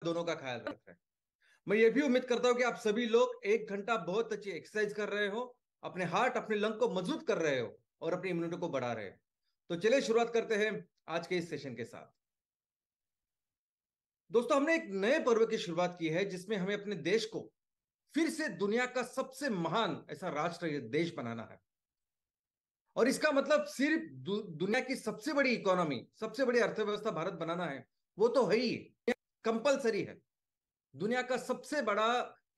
दोनों का ख्याल रख रहे हैं। मैं ये भी उम्मीद करता हूं कि आप सभी लोग 1 घंटा बहुत अच्छी एक्सरसाइज कर रहे हो, अपने हार्ट अपने लंग को मजबूत कर रहे हो और अपनी इम्यूनिटी को बढ़ा रहे हो। तो चलिए शुरुआत करते हैं आज के इस सेशन के साथ। दोस्तों, हमने एक नए पर्व की शुरुआत की है जिसमें हमें अपने देश को फिर से दुनिया का सबसे महान ऐसा राष्ट्र देश बनाना है। और इसका मतलब सिर्फ दुनिया की सबसे बड़ी इकोनॉमी, सबसे बड़ी अर्थव्यवस्था भारत बनाना है, वो तो है ही, कंपलसरी है। दुनिया का सबसे बड़ा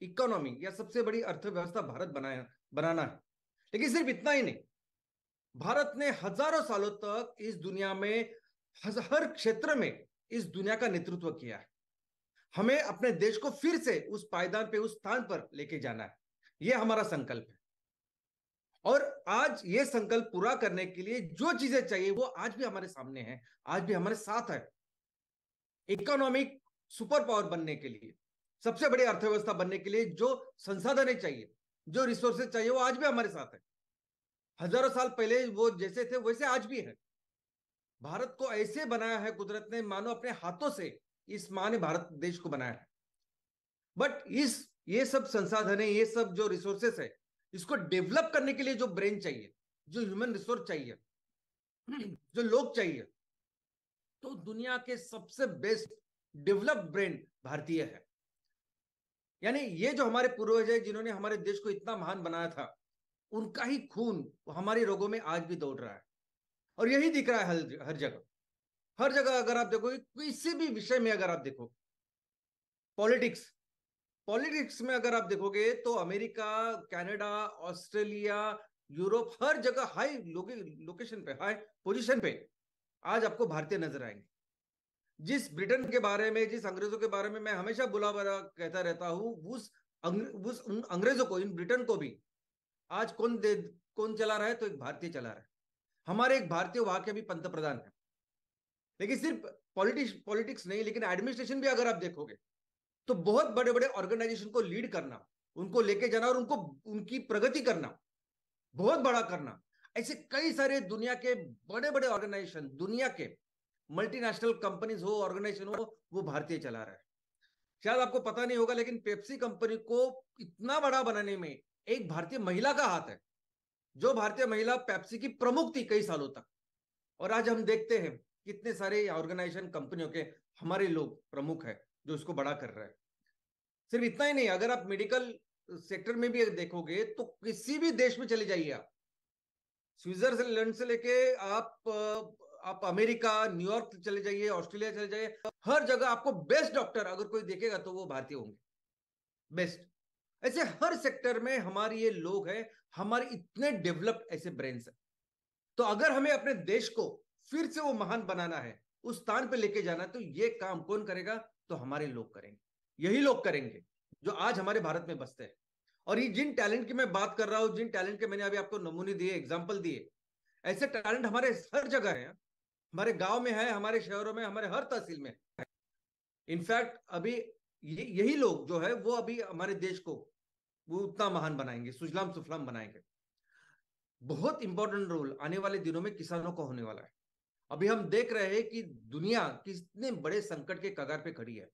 इकोनॉमी या सबसे बड़ी अर्थव्यवस्था भारत बनाना है। लेकिन सिर्फ इतना ही नहीं, भारत ने हजारों सालों तक इस दुनिया में हर क्षेत्र में इस दुनिया का नेतृत्व किया है। हमें अपने देश को फिर से उस पायदान पे, उस स्थान पर लेके जाना है। यह हमारा संकल्प है। और आज ये संकल्प पूरा करने के लिए जो चीजें चाहिए वो आज भी हमारे सामने है, आज भी हमारे साथ है। इकोनॉमिक सुपर पावर बनने के लिए, सबसे बड़ी अर्थव्यवस्था बनने के लिए जो संसाधन चाहिए, जो रिसोर्सेज चाहिए, वो आज भी हमारे साथ है। हजारों साल पहले वो जैसे थे वैसे आज भी है। भारत को ऐसे बनाया है कुदरत ने, मानो अपने हाथों से इस माँ ने भारत देश को बनाया है। बट इस ये सब संसाधन है, ये सब जो रिसोर्सेस है, इसको डेवलप करने के लिए जो ब्रेन चाहिए, जो ह्यूमन रिसोर्स चाहिए, जो लोग चाहिए, तो दुनिया के सबसे बेस्ट डेवलप्ड ब्रेन भारतीय है। यानी ये जो हमारे पूर्वज है जिन्होंने हमारे देश को इतना महान बनाया था, उनका ही खून हमारी रोगों में आज भी दौड़ रहा है। और यही दिख रहा है हर जगह। हर जगह अगर आप देखो, किसी भी विषय में अगर आप देखो, पॉलिटिक्स पॉलिटिक्स में अगर आप देखोगे तो अमेरिका, कनाडा, ऑस्ट्रेलिया, यूरोप, हर जगह हाई लोकेशन पे, हाई पोजीशन पे आज आपको भारतीय नजर आएंगे। जिस ब्रिटेन के बारे में, जिस अंग्रेजों के बारे में मैं हमेशा बुला बुला कहता रहता हूं, उन अंग्रेजों को, इन ब्रिटेन को भी आज कौन चला रहा है? तो एक भारतीय चला रहा है। हमारे एक भारतीय वहां के भी पंत प्रधान है। लेकिन सिर्फ पॉलिटिक्स नहीं, लेकिन एडमिनिस्ट्रेशन भी अगर आप देखोगे तो बहुत बड़े बड़े ऑर्गेनाइजेशन को लीड करना, उनको लेके जाना और उनको उनकी प्रगति करना, बहुत बड़ा करना, ऐसे कई सारे दुनिया के बड़े बड़े ऑर्गेनाइजेशन, दुनिया के मल्टीनेशनल कंपनीज हो, ऑर्गेनाइजेशन हो, वो भारतीय चला रहा है। शायद आपको पता नहीं होगा, लेकिन पेप्सी कंपनी को इतना बड़ा बनाने में एक भारतीय महिला का हाथ है। जो भारतीय महिला पेप्सी की प्रमुख थी कई सालों तक, और आज हम देखते हैं कितने सारे ऑर्गेनाइजेशन, कंपनियों के हमारे लोग प्रमुख है जो इसको बड़ा कर रहे हैं। सिर्फ इतना ही नहीं, अगर आप मेडिकल सेक्टर में भी देखोगे तो किसी भी देश में चले जाइए आप, स्विट्जरलैंड से लेके आप अमेरिका, न्यूयॉर्क चले जाइए, ऑस्ट्रेलिया चले जाइए, हर जगह आपको बेस्ट डॉक्टर अगर कोई देखेगा तो वो भारतीय होंगे, बेस्ट। ऐसे हर सेक्टर में हमारे ये लोग हैं, हमारे इतने डेवलप्ड ऐसे ब्रेन्स हैं। तो अगर हमें अपने देश को फिर से वो महान बनाना है, उस स्थान पे लेके जाना है, तो ये काम कौन करेगा? तो हमारे लोग करेंगे। यही लोग करेंगे जो आज हमारे भारत में बसते हैं। और ये जिन टैलेंट की मैं बात कर रहा हूं, जिन टैलेंट के मैंने अभी आपको नमूने दिए, एग्जाम्पल दिए, ऐसे टैलेंट हमारे हर जगह है। हमारे गांव में है, हमारे शहरों में, हमारे हर तहसील में। इनफैक्ट अभी यही लोग जो है वो अभी हमारे देश को वो उतना महान बनाएंगे, सुजलाम सुफलाम बनाएंगे। बहुत इंपॉर्टेंट रोल आने वाले दिनों में किसानों को होने वाला है। अभी हम देख रहे हैं कि दुनिया कितने बड़े संकट के कगार पे खड़ी है।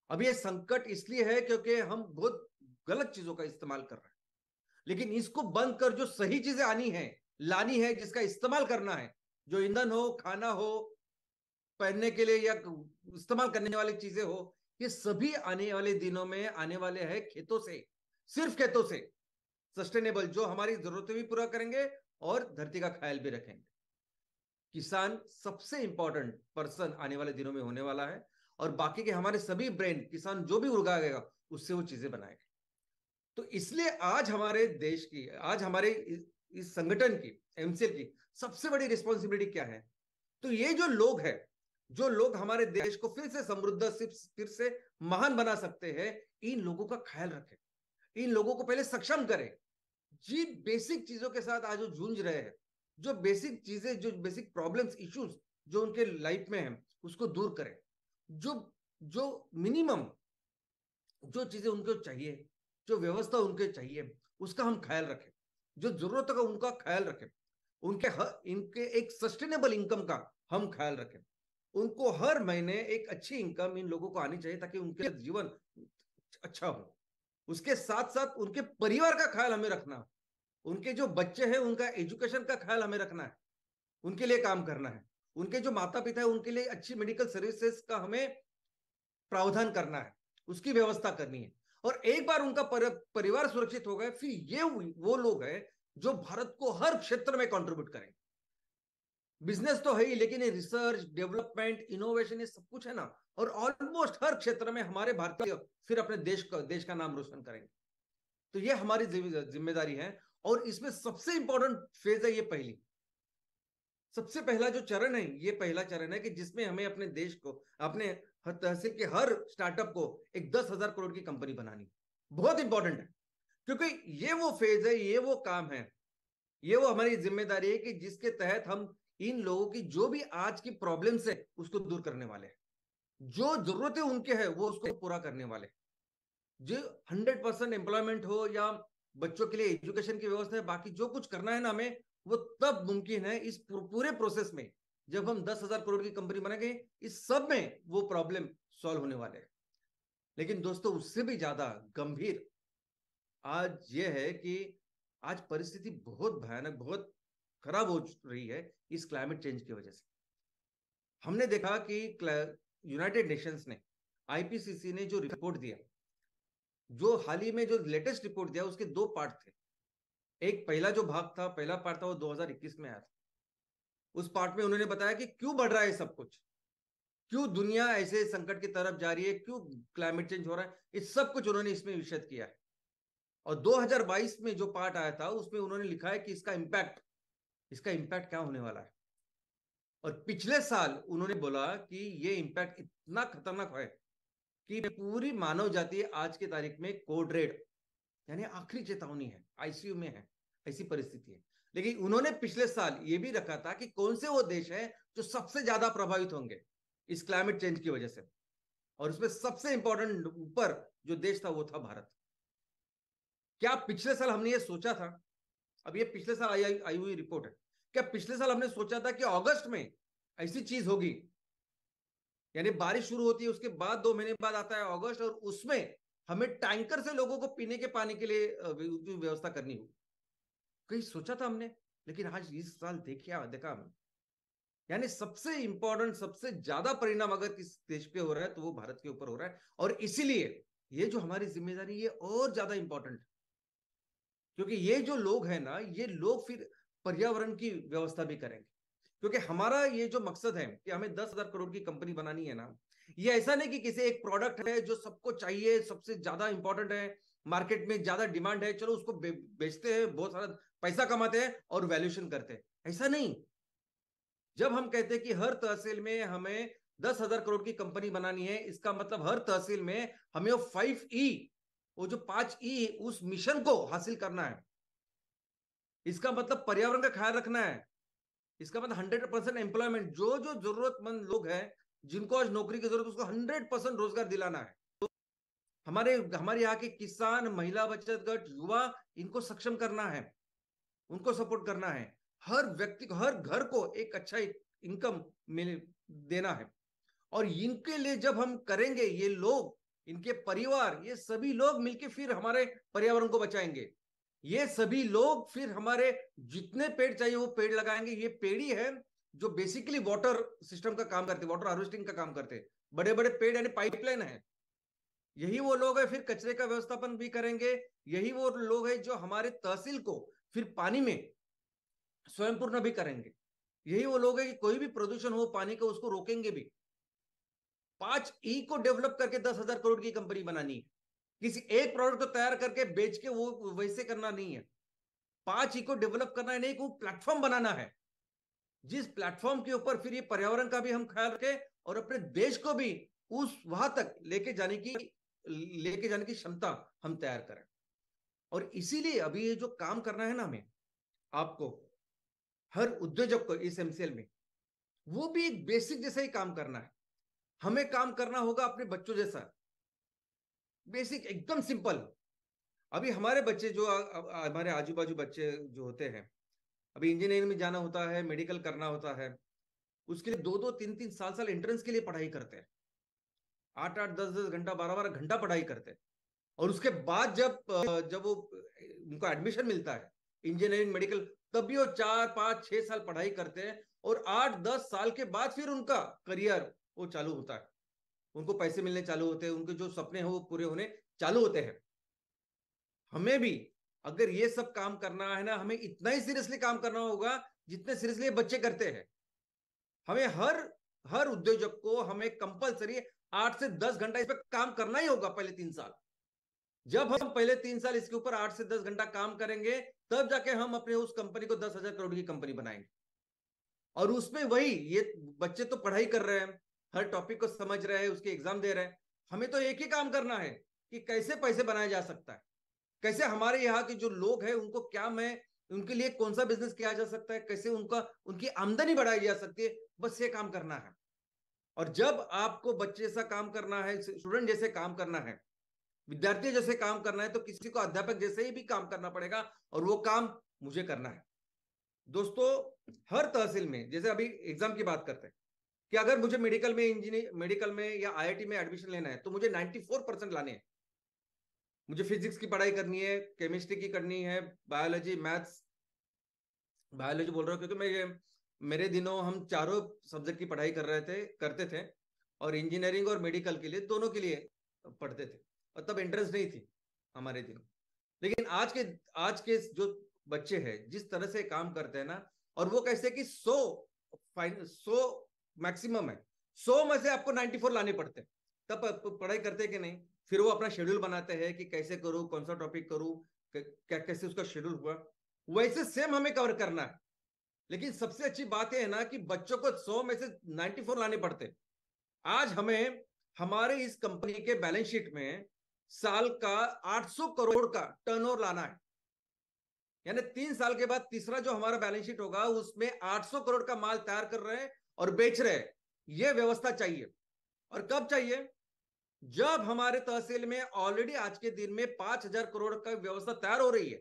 अब ये संकट इसलिए है क्योंकि हम बहुत गलत चीजों का इस्तेमाल कर रहे हैं। लेकिन इसको बंद कर जो सही चीजें आनी है, लानी है, जिसका इस्तेमाल करना है, जो ईंधन हो, खाना हो, पहनने के लिए या इस्तेमाल करने वाली चीजें हो, ये सभी आने वाले दिनों में आने वाले हैं खेतों से, सिर्फ खेतों से। सस्टेनेबल, जो हमारी जरूरतें भी पूरा करेंगे और धरती का ख्याल भी रखेंगे। किसान सबसे इंपॉर्टेंट पर्सन आने वाले दिनों में होने वाला है। और बाकी के हमारे सभी ब्रेन, किसान जो भी उगाएगा उससे वो चीजें बनाएगा। तो इसलिए आज हमारे देश की, आज हमारे इस संगठन की, एमसीएल की सबसे बड़ी रिस्पॉन्सिबिलिटी क्या है? तो ये जो लोग हैं, जो लोग हमारे देश को फिर से समृद्ध, फिर से महान बना सकते हैं, इन लोगों का ख्याल रखें, इन लोगों को पहले सक्षम करें। जिन बेसिक चीजों के साथ आज वो जूझ रहे हैं, जो बेसिक चीजें, जो बेसिक प्रॉब्लम्स, इश्यूज जो उनके लाइफ में है, उसको दूर करें। जो जो मिनिमम जो चीजें उनको चाहिए, जो व्यवस्था उनके चाहिए, उसका हम ख्याल रखें। जो जरूरत का उनका ख्याल रखें। इनके एक सस्टेनेबल इनकम का हम ख्याल रखें। उनको हर महीने एक अच्छी इनकम इन लोगों को आनी चाहिए ताकि उनके जीवन अच्छा हो। उसके साथ साथ उनके परिवार का ख्याल हमें रखना, उनके जो बच्चे हैं उनका एजुकेशन का ख्याल हमें रखना है, उनके लिए काम करना है, उनके जो माता पिता है उनके लिए अच्छी मेडिकल सर्विसेज का हमें प्रावधान करना है, उसकी व्यवस्था करनी है। और एक बार उनका परिवार सुरक्षित हो गए, फिर ये वो लोग हैं जो भारत को हर क्षेत्र में कंट्रीब्यूट करेंगे। बिजनेस तो है ही, लेकिन ये रिसर्च डेवलपमेंट इनोवेशन ये सब कुछ है ना, और ऑलमोस्ट हर क्षेत्र में हमारे भारतीय फिर अपने देश का नाम रोशन करेंगे। तो ये हमारी जिम्मेदारी है। और इसमें सबसे इंपॉर्टेंट फेज है ये पहली, सबसे पहला जो चरण है ये पहला चरण है कि जिसमें हमें अपने देश को, अपने तहसील के हर स्टार्टअप को एक 10,000 करोड़ की कंपनी बनानी, बहुत इंपॉर्टेंट है। क्योंकि ये वो फेज है, ये वो काम है, ये वो हमारी जिम्मेदारी है कि जिसके तहत हम इन लोगों की जो भी आज की प्रॉब्लम्स है उसको दूर करने वाले हैं, जो जरूरतें उनके हैं वो उसको पूरा करने वाले, जो 100% एम्प्लॉयमेंट हो या बच्चों के लिए एजुकेशन की व्यवस्था है, बाकी जो कुछ करना है ना हमें, वो तब मुमकिन है इस पूरे प्रोसेस में जब हम 10,000 करोड़ की कंपनी बनाएंगे। इस सब में वो प्रॉब्लम सॉल्व होने वाले हैं। लेकिन दोस्तों उससे भी ज्यादा गंभीर आज ये है कि आज परिस्थिति बहुत भयानक, बहुत खराब हो रही है इस क्लाइमेट चेंज की वजह से। हमने देखा कि यूनाइटेड नेशंस ने, आईपीसीसी ने जो रिपोर्ट दिया, जो हाल ही में जो लेटेस्ट रिपोर्ट दिया, उसके दो पार्ट थे। एक पहला जो भाग था, पहला पार्ट था, वो 2021 में आया था। उस पार्ट में उन्होंने बताया कि क्यों बढ़ रहा है सब कुछ, क्यों दुनिया ऐसे संकट की तरफ जा रही है, क्यों क्लाइमेट चेंज हो रहा है, इस सब कुछ उन्होंने इसमें विशद किया है। और 2022 में जो पार्ट आया था उसमें उन्होंने लिखा है कि इसका इम्पैक्ट क्या होने वाला है। और पिछले साल उन्होंने बोला कि ये इम्पैक्ट इतना खतरनाक है कि पूरी मानव जाति आज की तारीख में कोड रेड, यानी आखिरी चेतावनी है, आईसीयू में है, ऐसी परिस्थिति है। लेकिन उन्होंने पिछले साल ये भी रखा था कि कौन से वो देश हैं जो सबसे ज्यादा प्रभावित होंगे इस क्लाइमेट चेंज की वजह से, और उसमें सबसे इंपॉर्टेंट ऊपर जो देश था वो था भारत। क्या पिछले साल हमने ये सोचा था? अब ये पिछले साल आई हुई रिपोर्ट है। क्या पिछले साल हमने सोचा था कि अगस्त में ऐसी चीज होगी? यानी बारिश शुरू होती है, उसके बाद 2 महीने बाद आता है अगस्त, और उसमें हमें टैंकर से लोगों को पीने के पानी के लिए व्यवस्था करनी होगी। कहीं सोचा था हमने? लेकिन आज इस साल देखा हमने, यानी सबसे इंपॉर्टेंट, सबसे ज्यादा परिणाम अगर किस देश पे हो रहा है तो वो भारत के ऊपर हो रहा है। और इसीलिए ये जो हमारी जिम्मेदारी ये और ज्यादा इंपॉर्टेंट, क्योंकि ये जो लोग हैं ना, ये लोग फिर पर्यावरण की व्यवस्था भी करेंगे। क्योंकि हमारा ये जो मकसद है कि हमें 10,000 करोड़ की कंपनी बनानी है ना, ये ऐसा नहीं कि किसी एक प्रोडक्ट है जो सबको चाहिए, सबसे ज्यादा इंपॉर्टेंट है, मार्केट में ज्यादा डिमांड है, चलो उसको बेचते हैं, बहुत सारा पैसा कमाते हैं और वैल्यूएशन करते हैं, ऐसा नहीं। जब हम कहते हैं कि हर तहसील में हमें 10,000 करोड़ की कंपनी बनानी है, इसका मतलब हर तहसील में हमें वो 5E, वो जो 5E उस मिशन को हासिल करना है। इसका मतलब पर्यावरण का ख्याल रखना है, इसका मतलब 100% एम्प्लॉयमेंट, जो जो जरूरतमंद लोग हैं जिनको आज नौकरी की जरूरत, उसको 100% रोजगार दिलाना है। तो हमारे यहाँ के किसान, महिला बचत गट, युवा, इनको सक्षम करना है, उनको सपोर्ट करना है। हर व्यक्ति को, हर घर को एक अच्छा इनकम मिल देना है। और इनके लिए जब हम करेंगे, ये लोग, इनके परिवार, ये सभी लोग मिलकर फिर हमारे पर्यावरण को बचाएंगे। ये सभी लोग फिर हमारे जितने पेड़ चाहिए वो पेड़ लगाएंगे। ये पेड़ ही है जो बेसिकली वाटर सिस्टम का काम करते, वाटर हार्वेस्टिंग का काम करते। बड़े बड़े पेड़ यानी पाइपलाइन है। यही वो लोग हैं फिर कचरे का व्यवस्थापन भी करेंगे। यही वो लोग हैं जो हमारे तहसील को फिर पानी में स्वयंपूर्ण भी करेंगे। यही वो लोग हैं कि कोई भी प्रदूषण हो पानी का उसको रोकेंगे भी। 5E को डेवलप करके 10,000 करोड़ की कंपनी बनानी है। किसी एक प्रोडक्ट को तैयार करके बेच के वो वैसे करना नहीं है। 5E को डेवलप करना है, नहीं को प्लेटफॉर्म बनाना है, जिस प्लेटफॉर्म के ऊपर फिर ये पर्यावरण का भी हम ख्याल रखें और अपने देश को भी उस वहां तक लेके जाने की क्षमता हम तैयार करें। और इसीलिए अभी ये जो काम करना है ना हमें, आपको, हर उद्योजक को इस एमसीएल में, वो भी एक बेसिक जैसा ही काम करना है। हमें काम करना होगा अपने बच्चों जैसा, बेसिक, एकदम सिंपल। अभी हमारे बच्चे जो हमारे आजू बाजू बच्चे जो होते हैं, अभी इंजीनियरिंग में जाना होता है, मेडिकल करना होता है, उसके लिए 2-2 3-3 साल एंट्रेंस के लिए पढ़ाई करते हैं, 8-8 10-10 घंटा 12-12 घंटा पढ़ाई करते हैं। और उसके बाद जब वो उनको एडमिशन मिलता है इंजीनियरिंग मेडिकल, तब भी वो 4-5-6 साल पढ़ाई करते हैं, और 8-10 साल के बाद फिर उनका करियर वो चालू होता है, उनको पैसे मिलने चालू होते हैं, उनके जो सपने हैं वो पूरे होने चालू होते हैं। हमें भी अगर ये सब काम करना है ना, हमें इतना ही सीरियसली काम करना होगा जितने सीरियसली बच्चे करते हैं। हमें हर हर उद्योजक को हमें कंपलसरी 8 से 10 घंटा इस पर काम करना ही होगा पहले 3 साल। जब हम पहले 3 साल इसके ऊपर 8 से 10 घंटा काम करेंगे, तब जाके हम अपने उस कंपनी को 10,000 करोड़ की कंपनी बनाएंगे। और उसमें वही, ये बच्चे तो पढ़ाई कर रहे हैं, हर टॉपिक को समझ रहे हैं, उसके एग्जाम दे रहे हैं। हमें तो एक ही काम करना है कि कैसे पैसे बनाया जा सकता है, कैसे हमारे यहाँ के जो लोग हैं उनको क्या मैं उनके लिए कौन सा बिजनेस किया जा सकता है, कैसे उनकी आमदनी बढ़ाई जा सकती है, बस ये काम करना है। और जब आपको बच्चे जैसा काम करना है, स्टूडेंट जैसे काम करना है, विद्यार्थी जैसे काम करना है, तो किसी को अध्यापक जैसे ही भी काम करना पड़ेगा, और वो काम मुझे करना है। दोस्तों, हर तहसील में, जैसे अभी एग्जाम की बात करते हैं, कि अगर मुझे मेडिकल में या आईआईटी में एडमिशन लेना है, तो मुझे 94% लाने हैं। मुझे फिजिक्स की पढ़ाई करनी है, केमिस्ट्री की करनी है, बायोलॉजी मैथ्स, बायोलॉजी बोल रहा हूँ क्योंकि मेरे दिनों हम चारों सब्जेक्ट की पढ़ाई करते थे, और इंजीनियरिंग और मेडिकल के लिए, दोनों के लिए पढ़ते थे, और तब एंट्रेंस नहीं थी हमारे दिनों। लेकिन आज के जो बच्चे हैं जिस तरह से काम करते हैं ना, और वो कैसे कि 100 मैक्सिमम है, 100 में से आपको 94 लाने पड़ते हैं, तब पढ़ाई करते कि नहीं। फिर वो अपना शेड्यूल बनाते हैं कि कैसे करूँ, कौन सा टॉपिक करूँ, क्या कैसे उसका शेड्यूल हुआ, वैसे सेम हमें कवर करना है। लेकिन सबसे अच्छी बात यह है ना कि बच्चों को 100 में से 94 लाने पड़ते हैं। आज हमें हमारे इस कंपनी के बैलेंस शीट में साल का 800 करोड़ का टर्नओवर लाना है। यानी 3 साल के बाद तीसरा जो हमारा बैलेंस शीट होगा, उसमें 800 करोड़ का माल तैयार कर रहे हैं और बेच रहे हैं। यह व्यवस्था चाहिए। और कब चाहिए? जब हमारे तहसील में ऑलरेडी आज के दिन में 5,000 करोड़ का व्यवस्था तैयार हो रही है,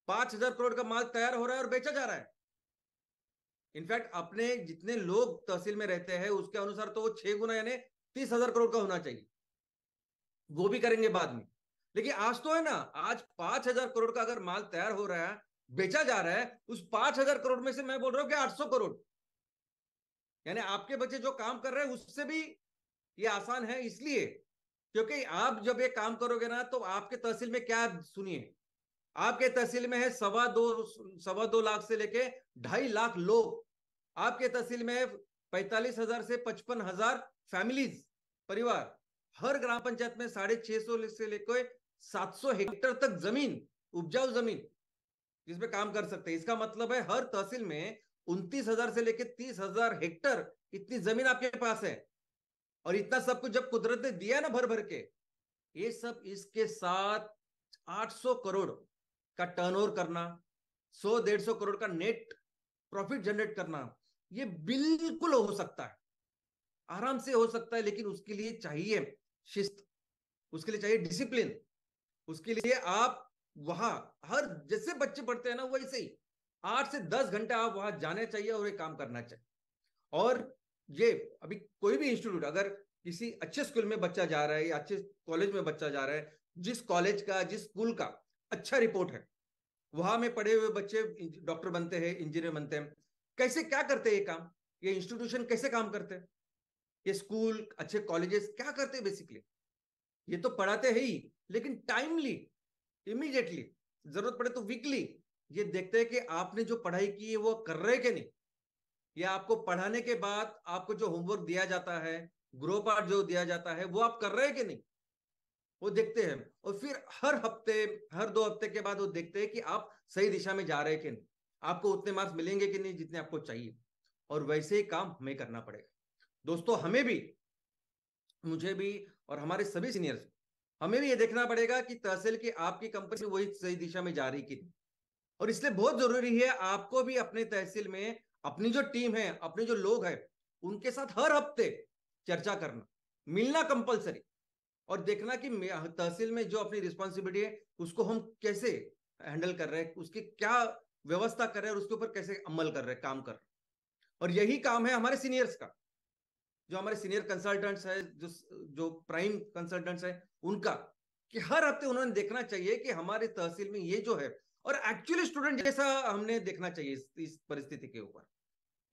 5,000 करोड़ का माल तैयार हो रहा है और बेचा जा रहा है। इनफैक्ट अपने जितने लोग तहसील में रहते हैं उसके अनुसार तो वो 6 गुना यानी 30,000 करोड़ का होना चाहिए, वो भी करेंगे बाद में। लेकिन आज तो है ना, आज 5,000 करोड़ का अगर माल तैयार हो रहा है, बेचा जा रहा है, उस 5,000 करोड़ में से मैं बोल रहा हूं कि 800 करोड़, यानी आपके बच्चे जो काम कर रहे हैं उससे भी ये आसान है। इसलिए क्योंकि आप जब ये काम करोगे ना, तो आपके तहसील में क्या, सुनिए, आपके तहसील में है 2.25 लाख से लेके 2.5 लाख लोग। आपके तहसील में है 45,000 से 55,000 फैमिलीज, परिवार। हर ग्राम पंचायत में 650 से लेकर 700 हेक्टेयर तक जमीन, उपजाऊ जमीन, जिसमें काम कर सकते हैं। इसका मतलब है हर तहसील में 29,000 से लेकर 30,000 हेक्टेयर इतनी जमीन आपके पास है। और इतना सब कुछ जब कुदरत ने दिया ना भर भर के, ये सब इसके साथ 800 करोड़ का टर्नओवर करना, 100-150 करोड़ का नेट प्रॉफिट जनरेट करना, ये बिल्कुल हो सकता है, आराम से हो सकता है। लेकिन उसके लिए चाहिए शिस्त, उसके लिए चाहिए डिसिप्लिन, उसके लिए आप वहां, हर जैसे बच्चे पढ़ते हैं ना वैसे ही 8 से 10 घंटे आप वहां जाने चाहिए और ये काम करना चाहिए। और ये अभी कोई भी इंस्टीट्यूट, अगर किसी अच्छे स्कूल में बच्चा जा रहा है या अच्छे कॉलेज में बच्चा जा रहा है, जिस कॉलेज का, जिस स्कूल का अच्छा रिपोर्ट है, वहां में पढ़े हुए बच्चे डॉक्टर बनते हैं, इंजीनियर बनते हैं। कैसे, क्या करते हैं ये काम, ये इंस्टीट्यूशन कैसे काम करते हैं, ये स्कूल, अच्छे कॉलेजेस क्या करते हैं? बेसिकली ये तो पढ़ाते हैं ही, लेकिन टाइमली, इमीडिएटली, जरूरत पड़े तो वीकली, ये देखते हैं कि आपने जो पढ़ाई की है वो कर रहे कि नहीं, या आपको पढ़ाने के बाद आपको जो होमवर्क दिया जाता है, गृह पाठ जो दिया जाता है, वो आप कर रहे हैं कि नहीं, वो देखते हैं। और फिर हर हफ्ते, हर 2 हफ्ते के बाद वो देखते हैं कि आप सही दिशा में जा रहे हैं कि नहीं, आपको उतने मार्क्स मिलेंगे कि नहीं जितने आपको चाहिए। और वैसे ही काम हमें करना पड़ेगा। दोस्तों, हमें भी, मुझे भी, और हमारे सभी सीनियर्स, हमें भी ये देखना पड़ेगा कि तहसील की आपकी कंपनी वही सही दिशा में जा रही कि नहीं। और इसलिए बहुत जरूरी है आपको भी अपने तहसील में अपनी जो टीम है, अपने जो लोग हैं, उनके साथ हर हफ्ते चर्चा करना, मिलना कंपलसरी, और देखना कि तहसील में जो अपनी रिस्पॉन्सिबिलिटी है उसको हम कैसे हैंडल कर रहे हैं, उसकी क्या व्यवस्था कर रहे हैं और उसके ऊपर कैसे अमल कर रहे हैं, काम कर रहे हैं। और यही काम है हमारे सीनियर्स का, जो हमारे सीनियर कंसल्टेंट्स है, जो जो प्राइम कंसल्टेंट्स है उनका, कि हर हफ्ते उन्होंने देखना चाहिए कि हमारे तहसील में ये जो है, और एक्चुअली स्टूडेंट जैसा हमने देखना चाहिए इस परिस्थिति के ऊपर।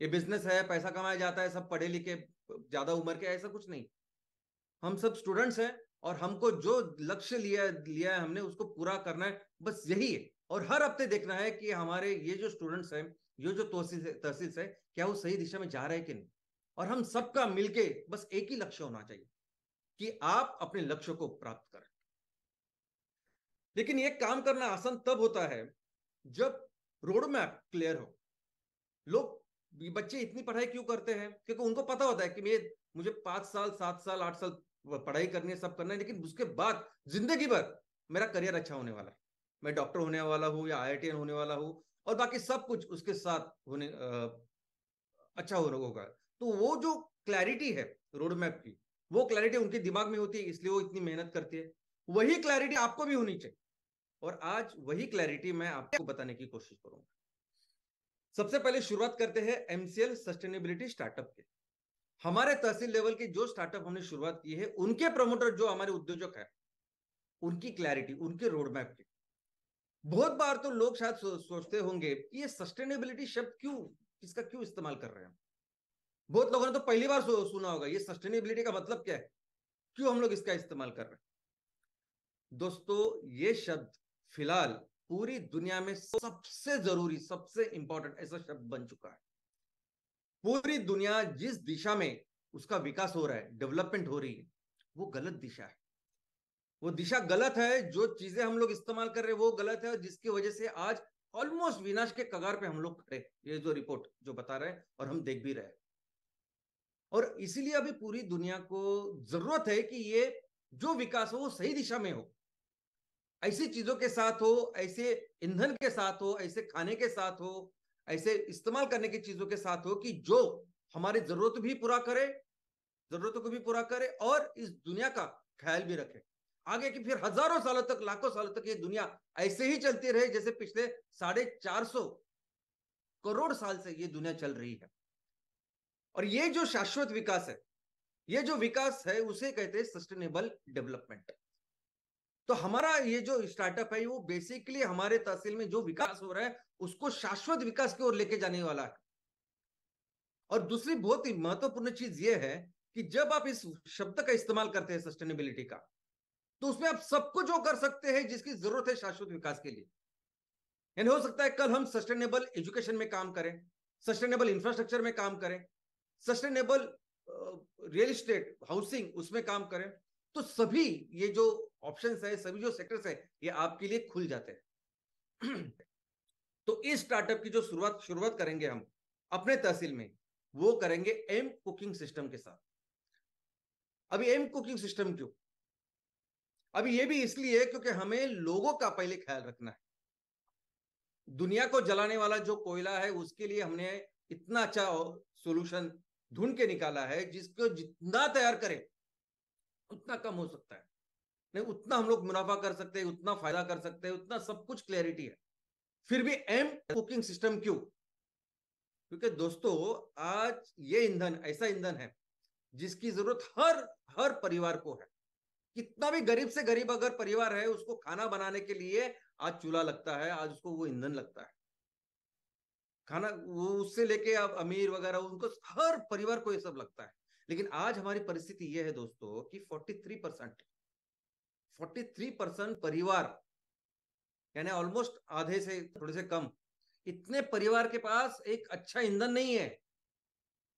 ये बिजनेस है, पैसा कमाया जाता है, सब पढ़े लिखे ज्यादा उम्र के, ऐसा कुछ नहीं। हम सब स्टूडेंट्स हैं और हमको जो लक्ष्य लिया लिया है हमने उसको पूरा करना है, बस यही है। और हर हफ्ते देखना है कि हमारे ये जो स्टूडेंट्स हैं, ये जो तहसील है, क्या वो सही दिशा में जा रहे हैं कि नहीं। और हम सबका मिलके बस एक ही लक्ष्य होना चाहिए कि आप अपने लक्ष्य को प्राप्त करें। लेकिन ये काम करना आसान तब होता है जब रोड मैप क्लियर हो। लोग, बच्चे इतनी पढ़ाई क्यों करते हैं? क्योंकि उनको पता होता है कि मुझे 5 साल 7 साल 8 साल पढ़ाई करनी है, सब करना है, लेकिन उसके बाद जिंदगी भर मेरा करियर अच्छा होने वाला है, मैं डॉक्टर होने वाला हूँ या IITN होने वाला हूँ, और बाकी सब कुछ उसके साथ होने अच्छा होगा। तो वो जो क्लैरिटी है रोड मैप की, वो क्लैरिटी उनके दिमाग में होती है, इसलिए वो इतनी मेहनत करती है। वही क्लैरिटी आपको भी होनी चाहिए, और आज वही क्लैरिटी मैं आपको बताने की कोशिश करूंगा। सबसे पहले शुरुआत करते हैं MCL सस्टेनेबिलिटी स्टार्टअप के। हमारे तहसील लेवल के जो स्टार्टअप हमने शुरुआत की है, उनके प्रमोटर जो हमारे उद्योजक है, उनकी क्लैरिटी, उनके रोड मैप की। बहुत बार तो लोग शायद सोचते होंगे कि ये सस्टेनेबिलिटी शब्द क्यों, इसका क्यों इस्तेमाल कर रहे हैं। बहुत लोगों ने तो पहली बार सुना होगा ये सस्टेनेबिलिटी का मतलब क्या है, क्यों हम लोग इसका इस्तेमाल कर रहे हैं। दोस्तों, ये शब्द फिलहाल पूरी दुनिया में सबसे जरूरी, सबसे इंपॉर्टेंट ऐसा शब्द बन चुका है। पूरी दुनिया जिस दिशा में उसका विकास हो रहा है, डेवलपमेंट हो रही है, वो गलत दिशा है। वो दिशा गलत है, जो चीजें हम लोग इस्तेमाल कर रहे हैं वो गलत है, और जिसकी वजह से आज ऑलमोस्ट विनाश के कगार पे हम लोग खड़े, ये जो रिपोर्ट जो बता रहे हैं और हम देख भी रहे हैं। और इसीलिए अभी पूरी दुनिया को जरूरत है कि ये जो विकास हो वो सही दिशा में हो, ऐसी चीजों के साथ हो, ऐसे ईंधन के साथ हो, ऐसे खाने के साथ हो, ऐसे इस्तेमाल करने की चीजों के साथ हो कि जो हमारी जरूरत भी पूरा करे, जरूरतों को भी पूरा करे, और इस दुनिया का ख्याल भी रखे आगे, कि फिर हजारों सालों तक, लाखों सालों तक ये दुनिया ऐसे ही चलती रहे जैसे पिछले 450 करोड़ साल से ये दुनिया चल रही है। और ये जो शाश्वत विकास है, ये जो विकास है, उसे कहते हैं सस्टेनेबल डेवलपमेंट। तो हमारा ये जो स्टार्टअप है वो बेसिकली हमारे तहसील में जो विकास हो रहा है उसको शाश्वत विकास की ओर लेके जाने वाला है। और दूसरी बहुत ही महत्वपूर्ण चीज ये है कि जब आप इस शब्द का इस्तेमाल करते हैं सस्टेनेबिलिटी का, तो उसमें आप सब कुछ जो कर सकते हैं जिसकी जरूरत है शाश्वत विकास के लिए। यानी हो सकता है कल हम सस्टेनेबल एजुकेशन में काम करें, सस्टेनेबल इंफ्रास्ट्रक्चर में काम करें, सस्टेनेबल रियल एस्टेट हाउसिंग उसमें काम करें। तो सभी ये जो ऑप्शंस है, सभी जो सेक्टर्स है, ये आपके लिए खुल जाते हैं। तो इस स्टार्टअप की जो शुरुआत शुरुआत करेंगे हम अपने तहसील में, वो करेंगे एम कुकिंग सिस्टम के साथ। अभी एम कुकिंग सिस्टम क्यों? अभी ये भी इसलिए क्योंकि हमें लोगों का पहले ख्याल रखना है। दुनिया को जलाने वाला जो कोयला है उसके लिए हमने इतना अच्छा सॉल्यूशन ढूंढ के निकाला है, जिसको जितना तैयार करें उतना कम हो सकता है, नहीं उतना हम लोग मुनाफा कर सकते हैं, उतना फायदा कर सकते हैं, उतना सब कुछ क्लैरिटी है। फिर भी एम कुकिंग सिस्टम क्यों? क्योंकि दोस्तों, आज ये ईंधन ऐसा ईंधन है जिसकी जरूरत हर हर परिवार को है। कितना भी गरीब से गरीब अगर परिवार है, उसको खाना बनाने के लिए आज चूल्हा लगता है, आज उसको वो ईंधन लगता है। खाना वो उससे लेके अब अमीर वगैरह, उनको हर परिवार को ये सब लगता है। लेकिन आज हमारी परिस्थिति ये है दोस्तों कि 43% परिवार, यानी ऑलमोस्ट आधे से थोड़े से कम, इतने परिवार के पास एक अच्छा ईंधन नहीं है।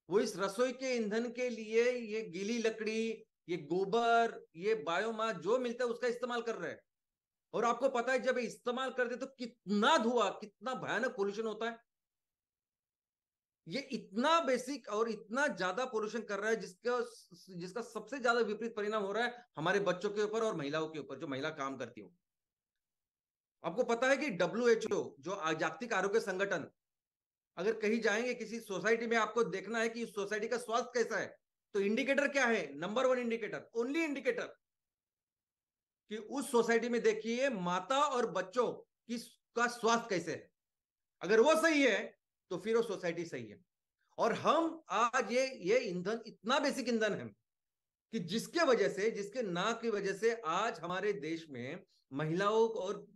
वो इस रसोई के ईंधन के लिए ये गीली लकड़ी, ये गोबर, ये बायोमास जो मिलता है उसका इस्तेमाल कर रहे हैं। और आपको पता है जब इस्तेमाल करते तो कितना धुआं, कितना भयानक पोल्यूशन होता है। ये इतना बेसिक और इतना ज्यादा पोल्यूशन कर रहा है, जिसका जिसका सबसे ज्यादा विपरीत परिणाम हो रहा है हमारे बच्चों के ऊपर और महिलाओं के ऊपर, जो महिला काम करती हो। आपको पता है कि WHO जो जागतिक आरोग्य संगठन, अगर कहीं जाएंगे किसी सोसाइटी में, आपको देखना है कि उस सोसाइटी का स्वास्थ्य कैसा है, तो इंडिकेटर क्या है? नंबर 1 इंडिकेटर, ओनली इंडिकेटर, कि उस सोसाइटी में देखिए माता और बच्चों की का स्वास्थ्य कैसे है। अगर वो सही है तो फिर वो सोसाइटी सही है। और हम आज ये ईंधन इतना बेसिक ईंधन है कि जिसके वजह से, जिसके ना की वजह से आज हमारे देश में महिलाओं और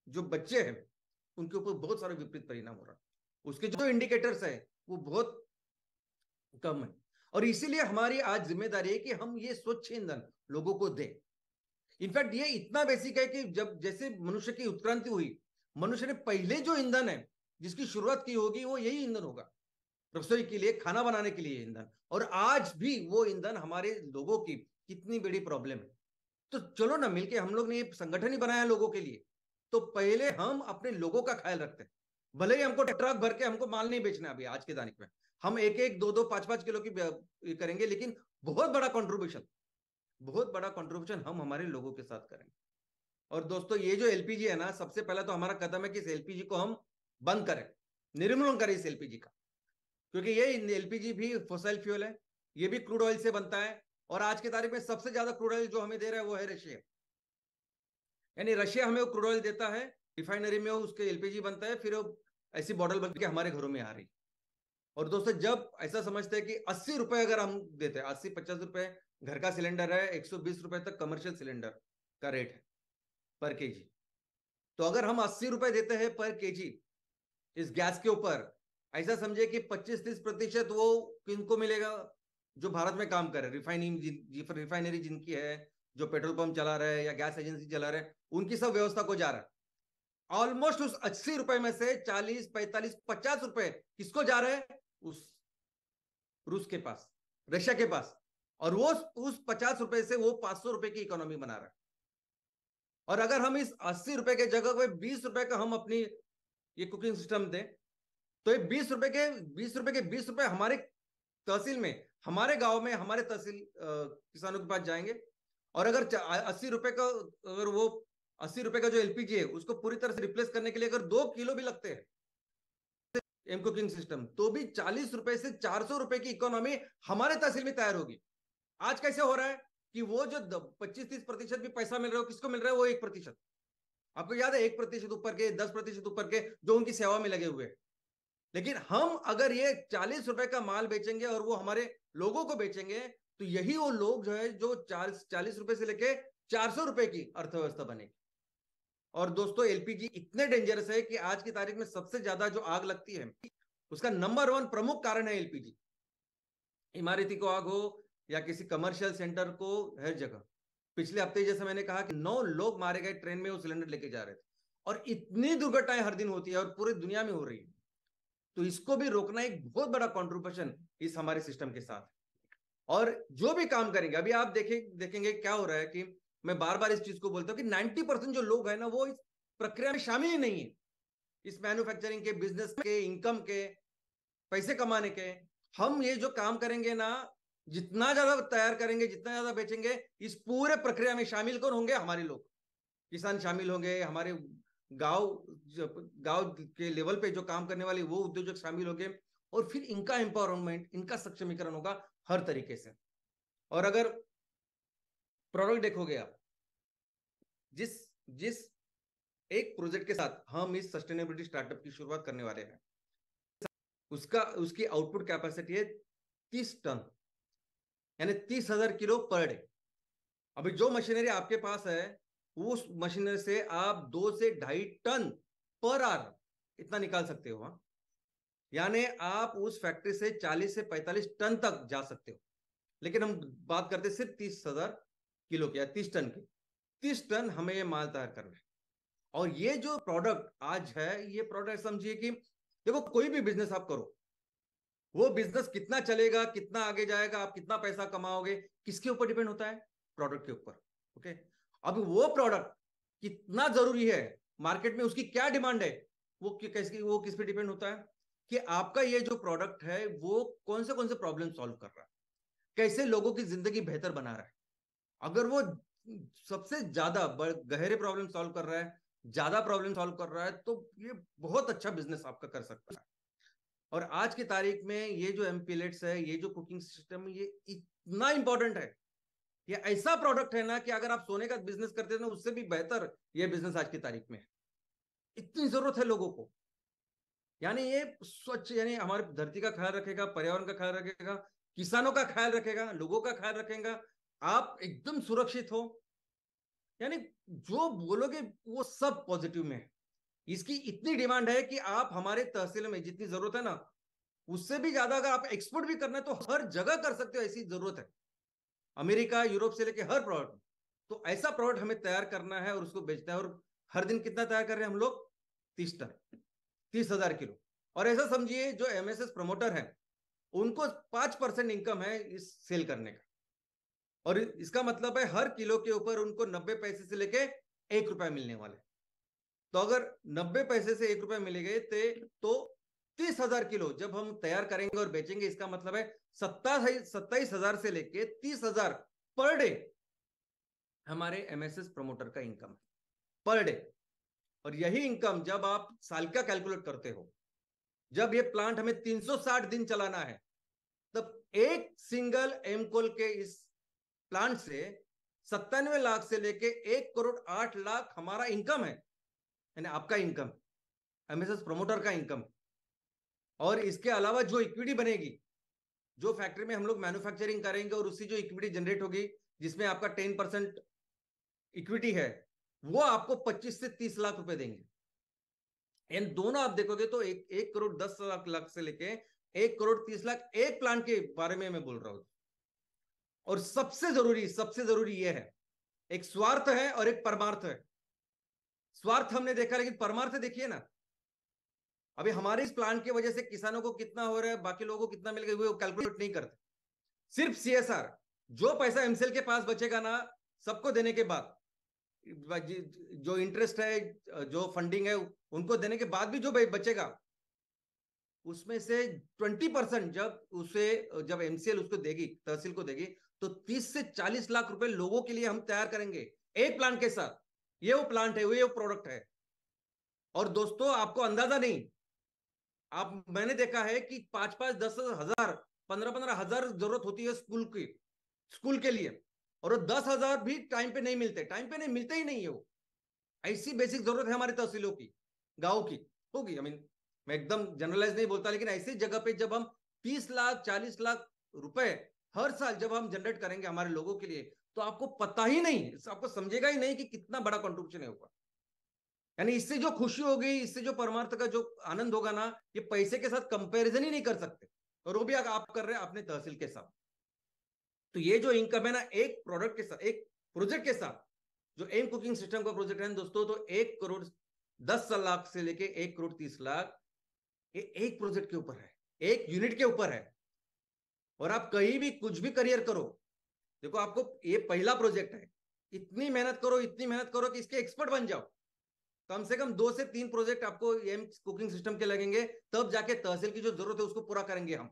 जो बच्चे हैं उनके ऊपर बहुत सारे विपरीत परिणाम हो रहा है। उसके जो इंडिकेटर्स है वो बहुत कम है। और इसीलिए हमारी आज जिम्मेदारी है कि हम ये स्वच्छ ईंधन लोगों को दें। इनफैक्ट ये इतना बेसिक है कि जब जैसे मनुष्य की उत्क्रांति हुई, मनुष्य ने पहले जो ईंधन है जिसकी शुरुआत की होगी वो यही ईंधन होगा, रसोई के लिए, खाना बनाने के लिए ईंधन। और आज भी वो ईंधन हमारे लोगों की कितनी बड़ी प्रॉब्लम है। तो चलो ना मिलके, हम लोग ने ये संगठन ही बनाया लोगों के लिए, तो पहले हम अपने लोगों का ख्याल रखते हैं। भले ही हमको ट्रक भर के हमको माल नहीं बेचना अभी आज के तारीख में, हम एक एक दो दो पांच पांच किलो की करेंगे, लेकिन बहुत बड़ा कंट्रीब्यूशन हम हमारे लोगों के साथ करेंगे। और दोस्तों ये जो एलपीजी है ना, सबसे पहला तो हमारा कदम है कि इस एलपीजी को हम बंद करें, निर्मूलन करें इस एलपीजी का। क्योंकि ये एलपीजी भी फॉसिल फ्यूल है, ये भी क्रूड ऑयल से बनता है। और आज की तारीख में सबसे ज्यादा क्रूड ऑयल जो हमें दे रहा है वो है रशिया। यानी रशिया हमें वो क्रूड ऑयल देता है, रिफाइनरी में उसके एलपीजी बनता है, फिर वो ऐसी बॉटल बन के हमारे घरों में आ रही। और दोस्तों जब ऐसा समझते हैं कि 80 रुपए अगर हम देते हैं, 80-50 रुपए घर का सिलेंडर है, 120 रुपए तक कमर्शियल सिलेंडर का रेट है पर केजी। तो अगर हम 80 रुपए देते हैं पर केजी इस गैस के ऊपर, ऐसा समझे कि 25-30% वो किनको मिलेगा? जो भारत में काम कर रहे, रिफाइनरी जिनकी है, जो पेट्रोल पंप चला रहे हैं या गैस एजेंसी चला रहे हैं, उनकी सब व्यवस्था को जा रहा है। ऑलमोस्ट उस 80 रुपए में से 40-45-50 रुपए किसको जा रहे हैं? उस रूस के पास, रशिया के पास। और वो उस 50 रुपए से वो 500 रुपए की इकोनॉमी बना रहा है। और अगर हम इस 80 रुपए के जगह पे 20 रुपए का हम अपनी ये कुकिंग सिस्टम दें, तो ये 20 रुपए के 20 रुपए हमारे तहसील में, हमारे गांव में, हमारे तहसील किसानों के पास जाएंगे। और अगर 80 रुपए का, अगर वो 80 रुपए का जो एलपीजी है उसको पूरी तरह से रिप्लेस करने के लिए अगर 2 किलो भी लगते हैं एम कुकिंग सिस्टम, तो भी 40 रुपए से 400 रुपए की इकोनॉमी हमारे तहसील में तैयार होगी। आज कैसे हो रहा है कि वो जो 25-30% भी पैसा मिल रहा है, किसको मिल रहा है? वो 1%। आपको याद है, 1% ऊपर के, 10% ऊपर के जो उनकी सेवा में लगे हुए। लेकिन हम अगर ये 40 रुपए का माल बेचेंगे और वो हमारे लोगों को बेचेंगे, तो यही वो लोग जो है जो 40 रुपए से लेके 400 रुपए की अर्थव्यवस्था बनेगी। और दोस्तों एलपीजी इतने डेंजरस है कि आज की तारीख में सबसे ज्यादा जो आग लगती है उसका नंबर 1 प्रमुख कारण है एलपीजी। इमारती को आग हो या किसी कमर्शियल सेंटर को, हर जगह। पिछले हफ्ते जैसे मैंने कहा कि 9 लोग मारे गए ट्रेन में वो सिलेंडर लेके जा रहे थे। और इतनी दुर्घटनाएं हर दिन होती है और पूरी दुनिया में हो रही है। तो इसको भी रोकना एक बहुत बड़ा कंट्रीब्यूशन इस हमारे सिस्टम के साथ। और जो भी काम करेंगे, अभी आप देखेंगे क्या हो रहा है कि मैं बार बार इस चीज को बोलता हूँ कि 90% जो लोग हैं ना वो इस प्रक्रिया में शामिल ही नहीं है, इस मैन्युफैक्चरिंग के, बिजनेस के, इनकम के, पैसे कमाने के। हम ये जो काम करेंगे ना, जितना ज्यादा तैयार करेंगे, जितना ज्यादा बेचेंगे, इस पूरे प्रक्रिया में शामिल कौन होंगे? हमारे लोग, किसान शामिल होंगे, हमारे गांव गांव के लेवल पे जो काम करने वाले वो उद्योजक शामिल होंगे। और फिर इनका एम्पावरमेंट, इनका सक्षमीकरण होगा हर तरीके से। और अगर प्रोडक्ट देखोगे आप, जिस जिस एक प्रोजेक्ट के साथ हम इस सस्टेनेबिलिटी स्टार्टअप की शुरुआत करने वाले हैं, उसकी आउटपुट कैपेसिटी है 30 टन, यानी 30,000 किलो पर डे। अभी जो मशीनरी आपके पास है, उस मशीनरी से आप 2 से 2.5 टन पर आवर इतना निकाल सकते हो। हाँ, यानी आप उस फैक्ट्री से 40 से 45 टन तक जा सकते हो। लेकिन हम बात करते सिर्फ 30,000 किलो की या 30 टन की। 30 टन हमें ये माल तैयार करना है। और ये जो प्रोडक्ट आज है, ये प्रोडक्ट समझिए कि देखो, कोई भी बिजनेस आप करो, वो बिजनेस कितना चलेगा, कितना आगे जाएगा, आप कितना पैसा कमाओगे, किसके ऊपर डिपेंड होता है? प्रोडक्ट के ऊपर। ओके, अब वो प्रोडक्ट कितना जरूरी है मार्केट में, उसकी क्या डिमांड है, वो किस पे डिपेंड होता है कि आपका ये जो प्रोडक्ट है वो कौन से प्रॉब्लम सॉल्व कर रहा है, कैसे लोगों की जिंदगी बेहतर बना रहा है। अगर वो सबसे ज्यादा गहरे प्रॉब्लम सॉल्व कर रहा है, ज्यादा प्रॉब्लम सॉल्व कर रहा है, तो ये बहुत अच्छा बिजनेस आपका कर सकता है। और आज की तारीख में ये जो एमपीलेट्स है, ये जो कुकिंग सिस्टम, ये इतना इंपॉर्टेंट है। ये ऐसा प्रोडक्ट है ना कि अगर आप सोने का बिजनेस करते थे ना, उससे भी बेहतर ये बिजनेस आज की तारीख में है। इतनी जरूरत है लोगों को। यानी ये स्वच्छ, यानी हमारी धरती का ख्याल रखेगा, पर्यावरण का ख्याल रखेगा, किसानों का ख्याल रखेगा, लोगों का ख्याल रखेगा, आप एकदम सुरक्षित हो। यानी जो बोलोगे वो सब पॉजिटिव में है। इसकी इतनी डिमांड है कि आप हमारे तहसील में जितनी जरूरत है ना, उससे भी ज्यादा अगर आप एक्सपोर्ट भी करना है तो हर जगह कर सकते हो, ऐसी जरूरत है। अमेरिका, यूरोप से लेकर हर प्रोडक्ट। तो ऐसा प्रोडक्ट हमें तैयार करना है और उसको बेचना है। और हर दिन कितना तैयार कर रहे हैं हम लोग? 30 टन, 30,000 किलो। और ऐसा समझिए जो एमएसएस प्रमोटर है उनको 5% इनकम है इस सेल करने का। और इसका मतलब है हर किलो के ऊपर उनको 90 पैसे से लेके 1 रुपया मिलने वाले। तो अगर 90 पैसे से 1 रुपया मिलेंगे तो 30,000 किलो जब हम तैयार करेंगे और बेचेंगे, इसका मतलब है 27,000 से लेके 30,000 पर डे हमारे एमएसएस प्रमोटर का इनकम है, पर डे। और यही इनकम जब आप साल का कैलकुलेट करते हो, जब ये प्लांट हमें 360 दिन चलाना है, तब एक सिंगल एमकोल के इस प्लांट से 97 लाख से लेके 1,08,00,000 हमारा इनकम है। यानी आपका इनकम, एमएसएस प्रमोटर का इनकम। और इसके अलावा जो इक्विटी बनेगी, जो फैक्ट्री में हम लोग मैन्युफैक्चरिंग करेंगे और उससे जो इक्विटी जनरेट होगी, जिसमें आपका 10% इक्विटी है, वो आपको 25 से 30 लाख रुपए देंगे। इन दोनों आप देखोगे तो 1,10,00,000 से लेके 1,30,00,000 एक प्लांट के बारे में मैं बोल रहा हूं। और सबसे जरूरी यह है, एक स्वार्थ है और एक परमार्थ है। स्वार्थ हमने देखा, लेकिन परमार्थ देखिए ना। अभी हमारे इस प्लांट की वजह से किसानों को कितना हो रहा है, बाकी लोगों को कितना मिल गया, वो कैलकुलेट नहीं करते। सिर्फ सीएसआर, जो पैसा एमसेल के पास बचेगा ना, सबको देने के बाद, जो इंटरेस्ट है, जो फंडिंग है, उनको देने के बाद भी जो बचेगा, उसमें से 20% जब एमसीएल उसको देगी, तहसील को देगी, तो 30 से 40 लाख रुपए लोगों के लिए हम तैयार करेंगे एक प्लांट के साथ। ये वो प्लांट है, ये वो प्रोडक्ट है। और दोस्तों आपको अंदाजा नहीं, आप, मैंने देखा है कि 5-5, 10-10 हजार, 15-15 हजार जरूरत होती है स्कूल के लिए। और वो 10 हजार भी टाइम पे नहीं मिलते, टाइम पे नहीं मिलते ही नहीं है वो। ऐसी बेसिक जरूरत है हमारी तहसीलों की, गाँव की होगी। आई मीन, मैं एकदम जनरलाइज नहीं बोलता, लेकिन ऐसी जगह पे जब हम 30 लाख, 40 लाख रुपए हर साल जब हम जनरेट करेंगे हमारे लोगों के लिए, तो आपको पता ही नहीं, आपको समझेगा ही नहीं कि कितना बड़ा कंट्रीब्यूशन है ऊपर। यानी इससे जो खुशी होगी, इससे जो परमार्थ का जो आनंद होगा ना, ये पैसे के साथ कंपैरिजन ही नहीं कर सकते। और वो भी आप कर रहे हैं अपने तहसील के साथ। तो ये जो इनकम है ना, एक प्रोडक्ट के साथ, एक प्रोजेक्ट के साथ, जो एम कुकिंग सिस्टम का प्रोजेक्ट है दोस्तों, तो 1,10,00,000 से लेके 1,30,00,000, ये एक प्रोजेक्ट के ऊपर है, एक यूनिट के ऊपर है। और आप कहीं भी कुछ भी करियर करो, देखो आपको ये पहला प्रोजेक्ट है, इतनी मेहनत करो, इतनी मेहनत करो कि इसके एक्सपर्ट बन जाओ। कम से कम 2 से 3 प्रोजेक्ट आपको एम कुकिंग सिस्टम के लगेंगे, तब जाके तहसील की जो जरूरत है उसको पूरा करेंगे हम।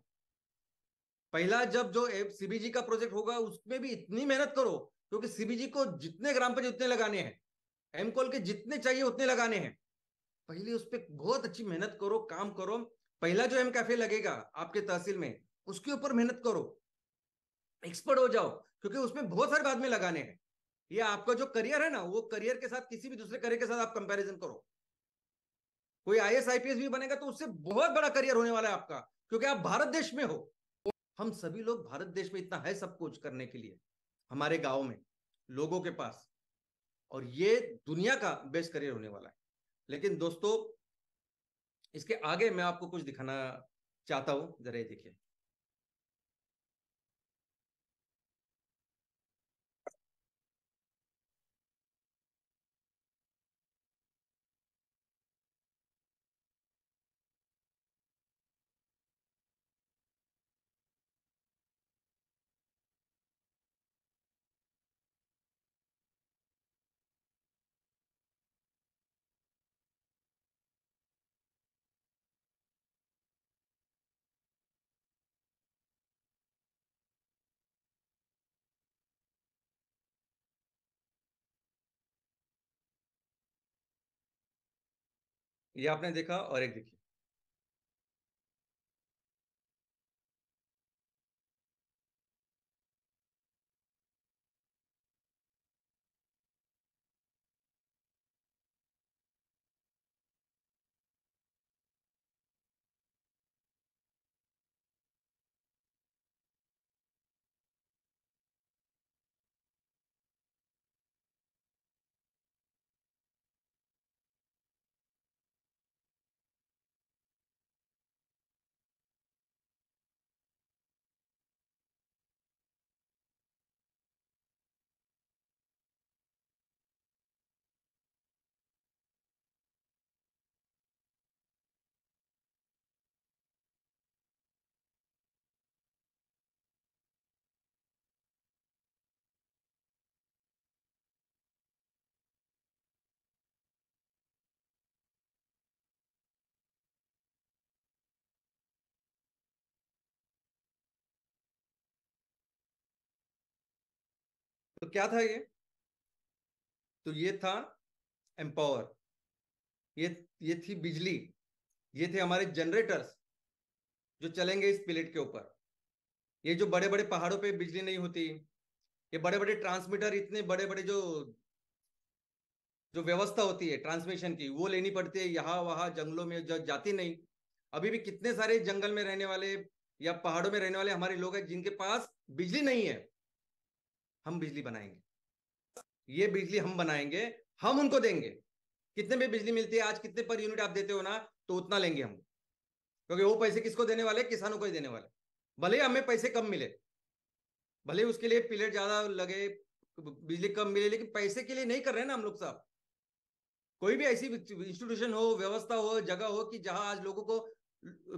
पहला जब जो सीबीजी का प्रोजेक्ट होगा उसमें भी इतनी मेहनत करो, क्योंकि सीबीजी को जितने ग्राम पंचायत उतने लगाने हैं, एमकोल के जितने चाहिए उतने लगाने हैं। पहले उस पर बहुत अच्छी मेहनत करो, काम करो। पहला जो एम कैफे लगेगा आपके तहसील में, उसके ऊपर मेहनत करो, एक्सपर्ट हो जाओ, क्योंकि उसमें बहुत सारे बाद में लगाने हैं। ये आपका जो करियर है ना, वो करियर के साथ किसी भी दूसरे करियर के साथ आप कंपैरिजन करो। कोई आईएएस आईपीएस भी बनेगा तो उससे बहुत बड़ा करियर होने वाला है आपका, क्योंकि आप भारत देश में हो। हम सभी लोग भारत देश में, इतना है सब कुछ करने के लिए हमारे गांव में, लोगों के पास। और ये दुनिया का बेस्ट करियर होने वाला है। लेकिन दोस्तों, इसके आगे मैं आपको कुछ दिखाना चाहता हूं, जरा ये देखिए। ये आपने देखा, और एक देखिए। तो क्या था ये? तो ये था एम्पावर, ये ये थी बिजली, ये थे हमारे जनरेटर्स जो चलेंगे इस प्लेट के ऊपर। ये जो बड़े बड़े पहाड़ों पे बिजली नहीं होती, ये बड़े बड़े ट्रांसमीटर, इतने बड़े बड़े जो जो व्यवस्था होती है ट्रांसमिशन की, वो लेनी पड़ती है यहाँ वहां जंगलों में, जो जाती नहीं। अभी भी कितने सारे जंगल में रहने वाले या पहाड़ों में रहने वाले हमारे लोग हैं जिनके पास बिजली नहीं है। हम बिजली बनाएंगे, ये बिजली हम बनाएंगे, हम उनको देंगे। कितने में बिजली मिलती है आज, कितने पर यूनिट आप देते हो ना, तो उतना लेंगे हम। क्योंकि वो पैसे किसको देने वाले, किसानों को ही देने वाले। भले ही हमें पैसे कम मिले, भले ही उसके लिए पीरियड ज्यादा लगे, बिजली कम मिले, लेकिन पैसे के लिए नहीं कर रहे हैं ना हम लोग साहब। कोई भी ऐसी इंस्टीट्यूशन हो, व्यवस्था हो, जगह हो कि जहां आज लोगों को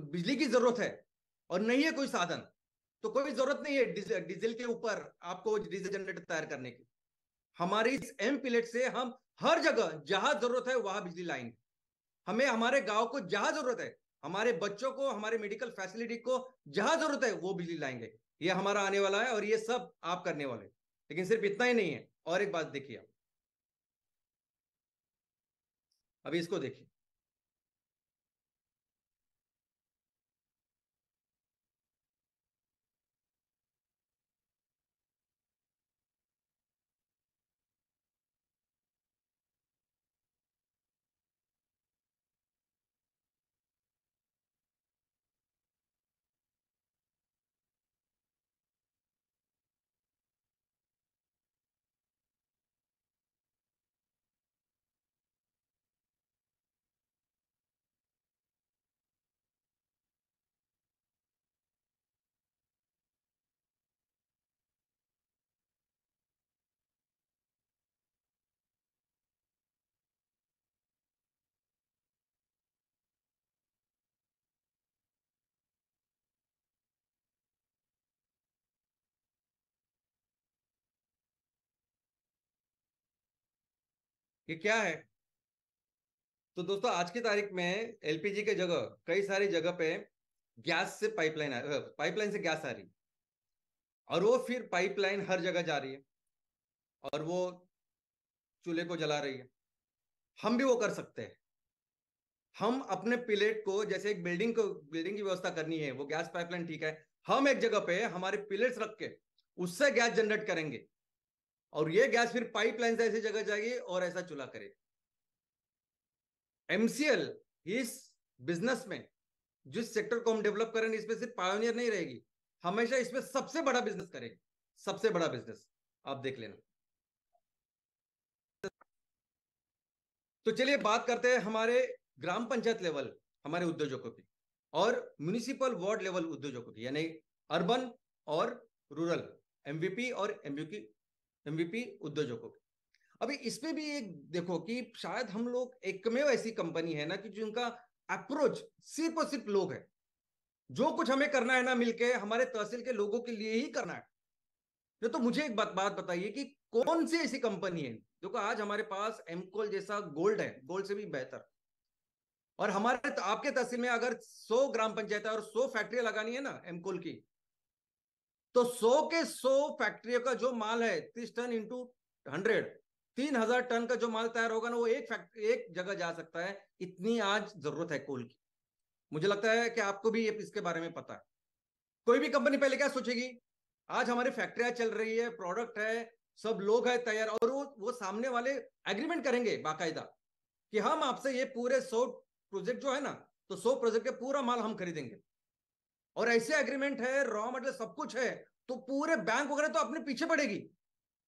बिजली की जरूरत है और नहीं है कोई साधन, तो कोई जरूरत नहीं है डीजल के ऊपर आपको डीजल जनरेटर तैयार करने की। हमारी इस एम पिलेट से हम हर जगह जहां जरूरत है वहां बिजली लाएंगे। हमें हमारे गांव को जहां जरूरत है, हमारे बच्चों को, हमारे मेडिकल फैसिलिटी को जहां जरूरत है वो बिजली लाएंगे। ये हमारा आने वाला है और ये सब आप करने वाले। लेकिन सिर्फ इतना ही नहीं है, और एक बात देखिए आप, अभी इसको देखिए। ये क्या है? तो दोस्तों आज की तारीख में एलपीजी के जगह कई सारी जगह पे गैस से पाइपलाइन से गैस आ रही, और वो फिर पाइपलाइन हर जगह जा रही है, और वो चूल्हे को जला रही है। हम भी वो कर सकते हैं। हम अपने पिलेट को, जैसे एक बिल्डिंग की व्यवस्था करनी है, वो गैस पाइपलाइन ठीक है, हम एक जगह पे हमारे पिलेट्स रख के उससे गैस जनरेट करेंगे, और ये गैस फिर पाइपलाइन से ऐसी जगह जाएगी और ऐसा चूल्हा करेगी। एमसीएल इस बिजनेस में, जिस सेक्टर को हम डेवलप करेंगे, इसमें सिर्फ पायोनियर नहीं रहेगी, हमेशा इसमें सबसे बड़ा बिजनेस करेगी, सबसे बड़ा बिजनेस। आप देख लेना। तो चलिए बात करते हैं हमारे ग्राम पंचायत लेवल हमारे उद्योजकों की, और म्युनिसिपल वार्ड लेवल उद्योजकों की, यानी अर्बन और रूरल एमवीपी और एमवीपी उद्योजकों की। अभी इसमें भी एक देखो कि शायद हम लोग एकमेव ऐसी कंपनी है ना कि जिनका अप्रोच सिर्फ और सिर्फ लोग है। जो कुछ हमें करना है ना, मिलके हमारे तहसील के लोगों के लिए ही करना है। ये तो मुझे एक बात बताइए कि कौन सी ऐसी कंपनी है, देखो आज हमारे पास एमकोल जैसा गोल्ड है, गोल्ड से भी बेहतर। और हमारे आपके तहसील में अगर 100 ग्राम पंचायत है और 100 फैक्ट्रियां लगानी है ना एमकोल की, तो 100 के 100 फैक्ट्रियों का जो माल है 30 टन इंटू 100, 3,000 टन का जो माल तैयार होगा ना, वो एक फैक्ट्री एक जगह जा सकता है। इतनी आज जरूरत है कोल की। मुझे लगता है कि आपको भी इसके बारे में पता है। कोई भी कंपनी पहले क्या सोचेगी, आज हमारी फैक्ट्रियां चल रही है, प्रोडक्ट है, सब लोग है तैयार, और वो सामने वाले एग्रीमेंट करेंगे बाकायदा कि हम आपसे ये पूरे 100 प्रोजेक्ट जो है ना, तो 100 प्रोजेक्ट के पूरा माल हम खरीदेंगे। और ऐसे एग्रीमेंट है, रॉ मटेरियल सब कुछ है, तो पूरे बैंक वगैरह तो अपने पीछे पड़ेगी।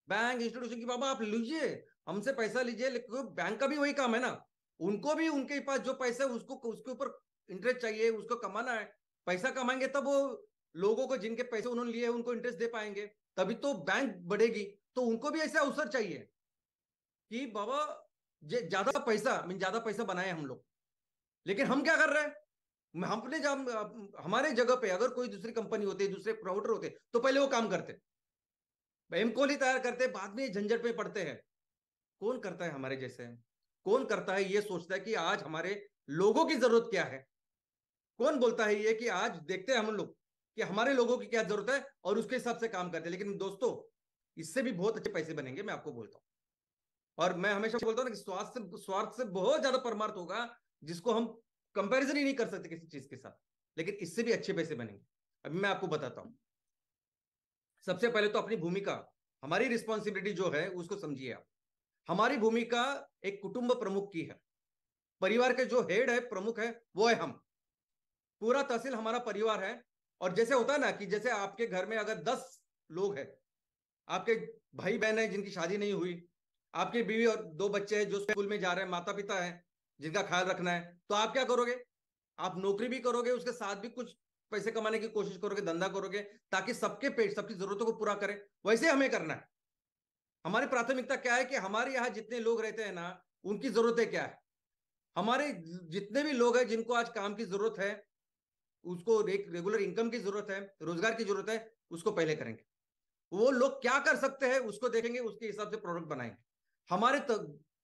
बैंक इंस्टीट्यूशन की, बाबा आप लीजिए, हमसे पैसा लीजिए, लेकिन बैंक का भी वही काम है ना। उनको भी उनके पास जो पैसा है उसको उसके ऊपर इंटरेस्ट चाहिए, उसको कमाना है। पैसा कमाएंगे तब वो लोगों को, जिनके पैसे उन्होंने लिए उनको इंटरेस्ट दे पाएंगे, तभी तो बैंक बढ़ेगी। तो उनको भी ऐसे अवसर चाहिए कि बाबा ज्यादा पैसा, ज्यादा पैसा बनाए हम लोग। लेकिन हम क्या कर रहे हैं, हम अपने हमारे जगह पे अगर कोई दूसरी कंपनी होती, दूसरे प्रोवाइडर होते, तो पहले वो काम करते, एमकोल ही तैयार करते, बाद में झंझट में पड़ते हैं। कौन करता है हमारे जैसे? कौन करता है ये सोचता है कि आज हमारे लोगों की जरूरत क्या है? कौन बोलता है ये कि आज देखते हैं हम लोग कि हमारे लोगों की क्या जरूरत है और उसके हिसाब से काम करते हैं? लेकिन दोस्तों, इससे भी बहुत अच्छे पैसे बनेंगे, मैं आपको बोलता हूँ। और मैं हमेशा बोलता हूँ ना कि स्वार्थ से बहुत ज्यादा परमार्थ होगा, जिसको हम कंपैरिजन ही नहीं कर सकते किसी चीज के साथ, लेकिन इससे भी अच्छे पैसे बनेंगे। अभी मैं आपको बताता हूं। सबसे पहले तो अपनी भूमिका, हमारी रिस्पॉन्सिबिलिटी जो है उसको समझिए आप। हमारी भूमिका एक कुटुंब प्रमुख की है। परिवार के जो हेड है, प्रमुख है, वो है हम। पूरा तहसील हमारा परिवार है। और जैसे होता है ना कि जैसे आपके घर में अगर 10 लोग हैं, आपके भाई बहन है जिनकी शादी नहीं हुई, आपकी बीवी और 2 बच्चे हैं जो स्कूल में जा रहे हैं, माता पिता है जिनका ख्याल रखना है, तो आप क्या करोगे? आप नौकरी भी करोगे, उसके साथ भी कुछ पैसे कमाने की कोशिश करोगे, धंधा करोगे, ताकि सबके पेट, सबकी जरूरतों को पूरा करें। वैसे हमें करना है। हमारी प्राथमिकता क्या है कि हमारे यहाँ जितने लोग रहते हैं ना, उनकी जरूरतें क्या है। हमारे जितने भी लोग हैं जिनको आज काम की जरूरत है, उसको एक रेगुलर इनकम की जरूरत है, रोजगार की जरूरत है, उसको पहले करेंगे। वो लोग क्या कर सकते हैं उसको देखेंगे, उसके हिसाब से प्रोडक्ट बनाएंगे।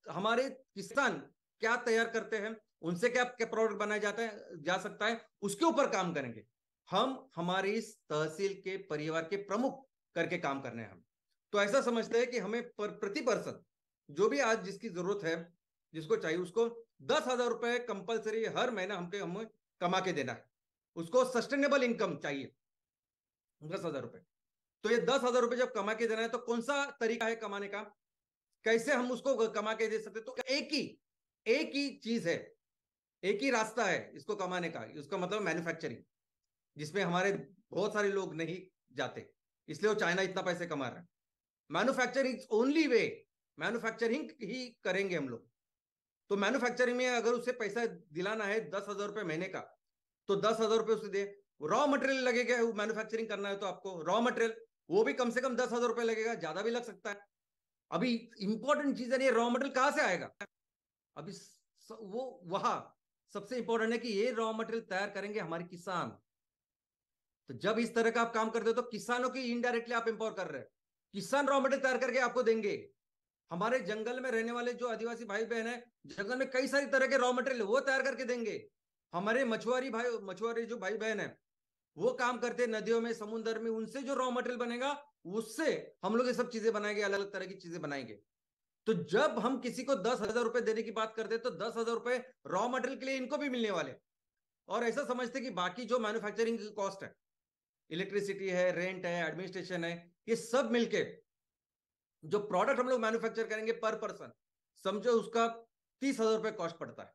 हमारे किसान क्या तैयार करते हैं, उनसे क्या क्या प्रोडक्ट बनाया जाता है, जा सकता है, उसके ऊपर काम करेंगे। हम हमारी इस तहसील के परिवार के प्रमुख करके काम करने हैं हम। तो ऐसा समझते हैं कि हमें प्रति पर्सन जो भी आज जिसकी जरूरत है, जिसको चाहिए, उसको 10,000 रुपए कंपलसरी हर महीना हमें कमा के देना है। उसको सस्टेनेबल इनकम चाहिए, 10,000 रुपए। तो ये 10,000 रुपए जब कमा के देना है, तो कौन सा तरीका है कमाने का, कैसे हम उसको कमा के दे सकते? तो एक ही चीज है, एक ही रास्ता है इसको कमाने का, उसका मतलब मैन्युफैक्चरिंग, जिसमें हमारे बहुत सारे लोग नहीं जाते, इसलिए वो चाइना इतना पैसे कमा रहा है। मैन्युफैक्चरिंग ओनली वे, मैन्युफैक्चरिंग ही करेंगे हम लोग। तो मैन्युफैक्चरिंग में अगर उसे पैसा दिलाना है 10,000 रुपए महीने का, तो 10,000 रुपए उसे दे। रॉ मटेरियल लगेगा, मैन्युफैक्चरिंग करना है तो आपको रॉ मटेरियल, वो भी कम से कम 10,000 रुपए लगेगा, ज्यादा भी लग सकता है। अभी इंपॉर्टेंट चीज है, ये रॉ मटेरियल कहां से आएगा? अभी वो वहां सबसे इंपॉर्टेंट है कि ये रॉ मटेरियल तैयार करेंगे हमारे किसान। तो जब इस तरह का आप काम करते हो, तो किसानों की इनडायरेक्टली आप एम्पावर कर रहे हैं। किसान रॉ मटेरियल तैयार करके आपको देंगे। हमारे जंगल में रहने वाले जो आदिवासी भाई बहन है, जंगल में कई सारी तरह के रॉ मटेरियल वो तैयार करके देंगे। हमारे मछुआरे जो भाई बहन है, वो काम करते हैं नदियों में, समुद्र में, उनसे जो रॉ मटेरियल बनेगा, उससे हम लोग ये सब चीजें बनाएंगे, अलग अलग तरह की चीजें बनाएंगे। तो जब हम किसी को 10,000 रुपए देने की बात करते हैं, तो 10,000 रुपए रॉ मटेरियल के लिए इनको भी मिलने वाले। और ऐसा समझते कि बाकी जो मैन्युफैक्चरिंग की कॉस्ट है, इलेक्ट्रिसिटी है, रेंट है, एडमिनिस्ट्रेशन है, ये सब मिलके जो प्रोडक्ट हम लोग मैन्युफैक्चर करेंगे पर पर्सन, समझो उसका 30,000 रुपए कॉस्ट पड़ता है।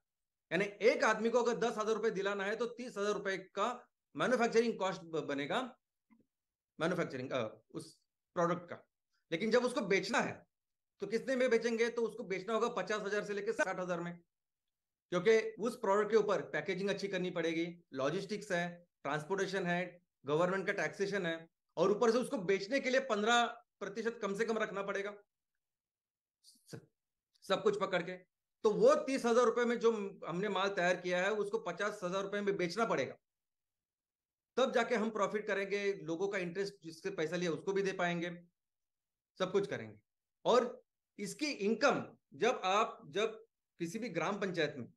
यानी एक आदमी को अगर 10,000 रुपए दिलाना है, तो 30,000 रुपए का मैन्युफैक्चरिंग कॉस्ट बनेगा, मैन्युफैक्चरिंग उस प्रोडक्ट का। लेकिन जब उसको बेचना है, तो कितने में बेचेंगे? तो उसको बेचना होगा 50,000 से लेकर 60,000 में, क्योंकि उस प्रोडक्ट के ऊपर पैकेजिंग अच्छी करनी पड़ेगी, लॉजिस्टिक्स है, ट्रांसपोर्टेशन है, गवर्नमेंट का टैक्सेशन है, और ऊपर से उसको बेचने के लिए 15% कम से कम रखना पड़ेगा, सब कुछ पकड़ के। तो वो 30,000 रुपए में जो हमने माल तैयार किया है, उसको 50,000 रुपए में बेचना पड़ेगा। तब जाके हम प्रॉफिट करेंगे, लोगों का इंटरेस्ट जिससे पैसा लिया उसको भी दे पाएंगे, सब कुछ करेंगे। और इसकी इनकम, जब किसी भी ग्राम पंचायत में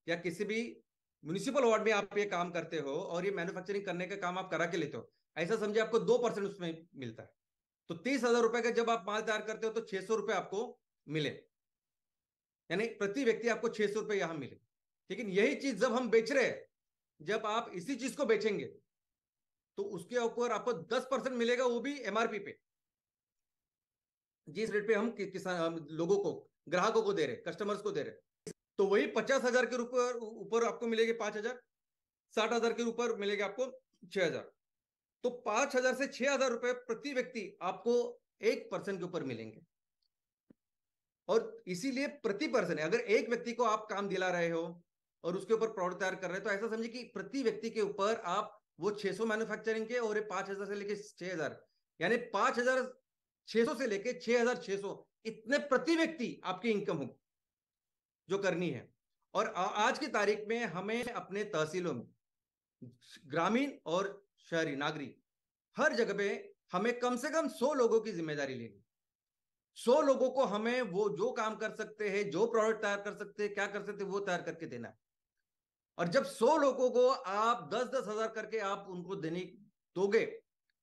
या किसी भी म्युनिसिपल वार्ड में आप ये काम करते हो, और ये मैन्युफैक्चरिंग करने का काम आप करा के लेते हो, ऐसा समझे आपको 2% उसमें मिलता है। तो 30,000 रुपए का जब आप माल तैयार करते हो, तो 600 रुपए आपको मिले, यानी प्रति व्यक्ति आपको 600 रुपए यहां मिले। लेकिन यही चीज जब हम बेच रहे हैं, जब आप इसी चीज को बेचेंगे, तो उसके ऊपर आपको 10% मिलेगा, वो भी एमआरपी पे, जिस रेट पे हम किसान लोगों को, ग्राहकों को दे रहे, कस्टमर्स को दे रहे। तो वही 50,000 के ऊपर ऊपर आपको मिलेगी 5,000, 60,000 के ऊपर मिलेगा आपको 6,000। तो 5,000 से 6,000 रुपए प्रति व्यक्ति आपको 1% के ऊपर मिलेंगे। और इसीलिए प्रति पर्सन है, अगर एक व्यक्ति को आप काम दिला रहे हो और उसके ऊपर प्रोडक्ट तैयार कर रहे हो, तो ऐसा समझिए कि प्रति व्यक्ति के ऊपर आप वो 600 मैन्युफैक्चरिंग के, और 5,000 से लेके 6,000, यानी 5,600 से लेके 6,600, इतने प्रति व्यक्ति आपकी इनकम हो जो करनी है। और आज की तारीख में हमें अपने तहसीलों में, ग्रामीण और शहरी नागरिक, हर जगह पे हमें कम से कम 100 लोगों की जिम्मेदारी लेनी। 100 लोगों को हमें वो जो काम कर सकते हैं, जो प्रोडक्ट तैयार कर सकते हैं, क्या कर सकते हैं, वो तैयार करके देना है। और जब 100 लोगों को आप 10-10 हजार करके आप उनको देने दोगे,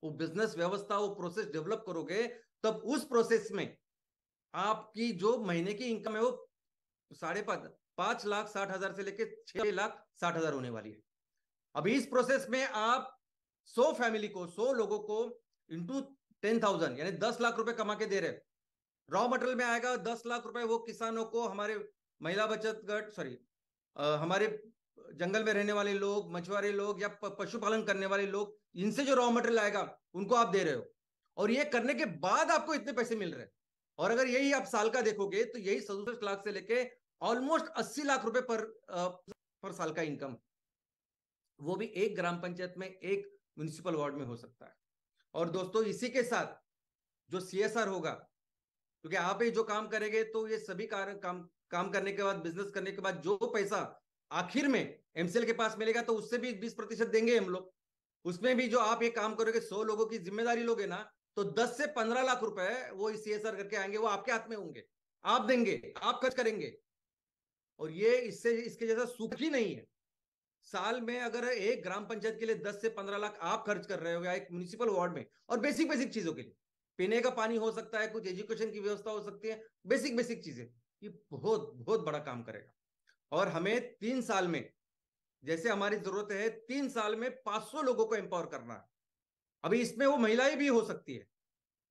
वो बिजनेस व्यवस्था, वो प्रोसेस डेवलप करोगे, तब उस प्रोसेस में आपकी जो महीने की इनकम है वो 5,60,000 से लेकर 6,60,000 होने वाली है। अभी इस प्रोसेस में आप 100 फैमिली को, 100 लोगों को इंटू 10,000 यानी 10 लाख रुपए कमा के दे रहे। रॉ मटेरियल में आएगा 10 लाख रुपए वो किसानों को, हमारे महिला बचत गट, सॉरी, हमारे जंगल में रहने वाले लोग, मछुआरे लोग या पशुपालन करने वाले लोग, इनसे जो रॉ मटेरियल आएगा उनको आप दे रहे हो, और ये करने के बाद आपको इतने पैसे मिल रहे हैं। और अगर यही आप साल का देखोगे तो यही 67 लाख से लेके ऑलमोस्ट 80 लाख रुपए पर साल का इनकम, वो भी एक ग्राम पंचायत में, एक म्युनिसिपल वार्ड में हो सकता है। और दोस्तों इसी के साथ जो सीएसआर होगा, क्योंकि आप ही जो काम करेंगे तो ये सभी काम करने के बाद, बिजनेस करने के बाद जो पैसा आखिर में एमसीएल के पास मिलेगा तो उससे भी 20% देंगे हम लोग। उसमें भी जो आप ये काम करोगे, 100 लोगों की जिम्मेदारी लोगे ना, तो 10 से 15 लाख रुपए वो सीएसआर करके आएंगे, वो आपके हाथ में होंगे, आप देंगे, आप खर्च करेंगे। और ये इससे इसके जैसा सुख ही नहीं है। साल में अगर एक ग्राम पंचायत के लिए 10 से 15 लाख आप खर्च कर रहे हो, या एक म्युनिसिपल वार्ड में, और बेसिक बेसिक चीजों के लिए, पीने का पानी हो सकता है, कुछ एजुकेशन की व्यवस्था हो सकती है, बेसिक बेसिक चीजें, ये बहुत बहुत बड़ा काम करेगा। और हमें 3 साल में, जैसे हमारी जरूरत है, 3 साल में 500 लोगों को एम्पावर करना है। अभी इसमें वो महिलाएं भी हो सकती है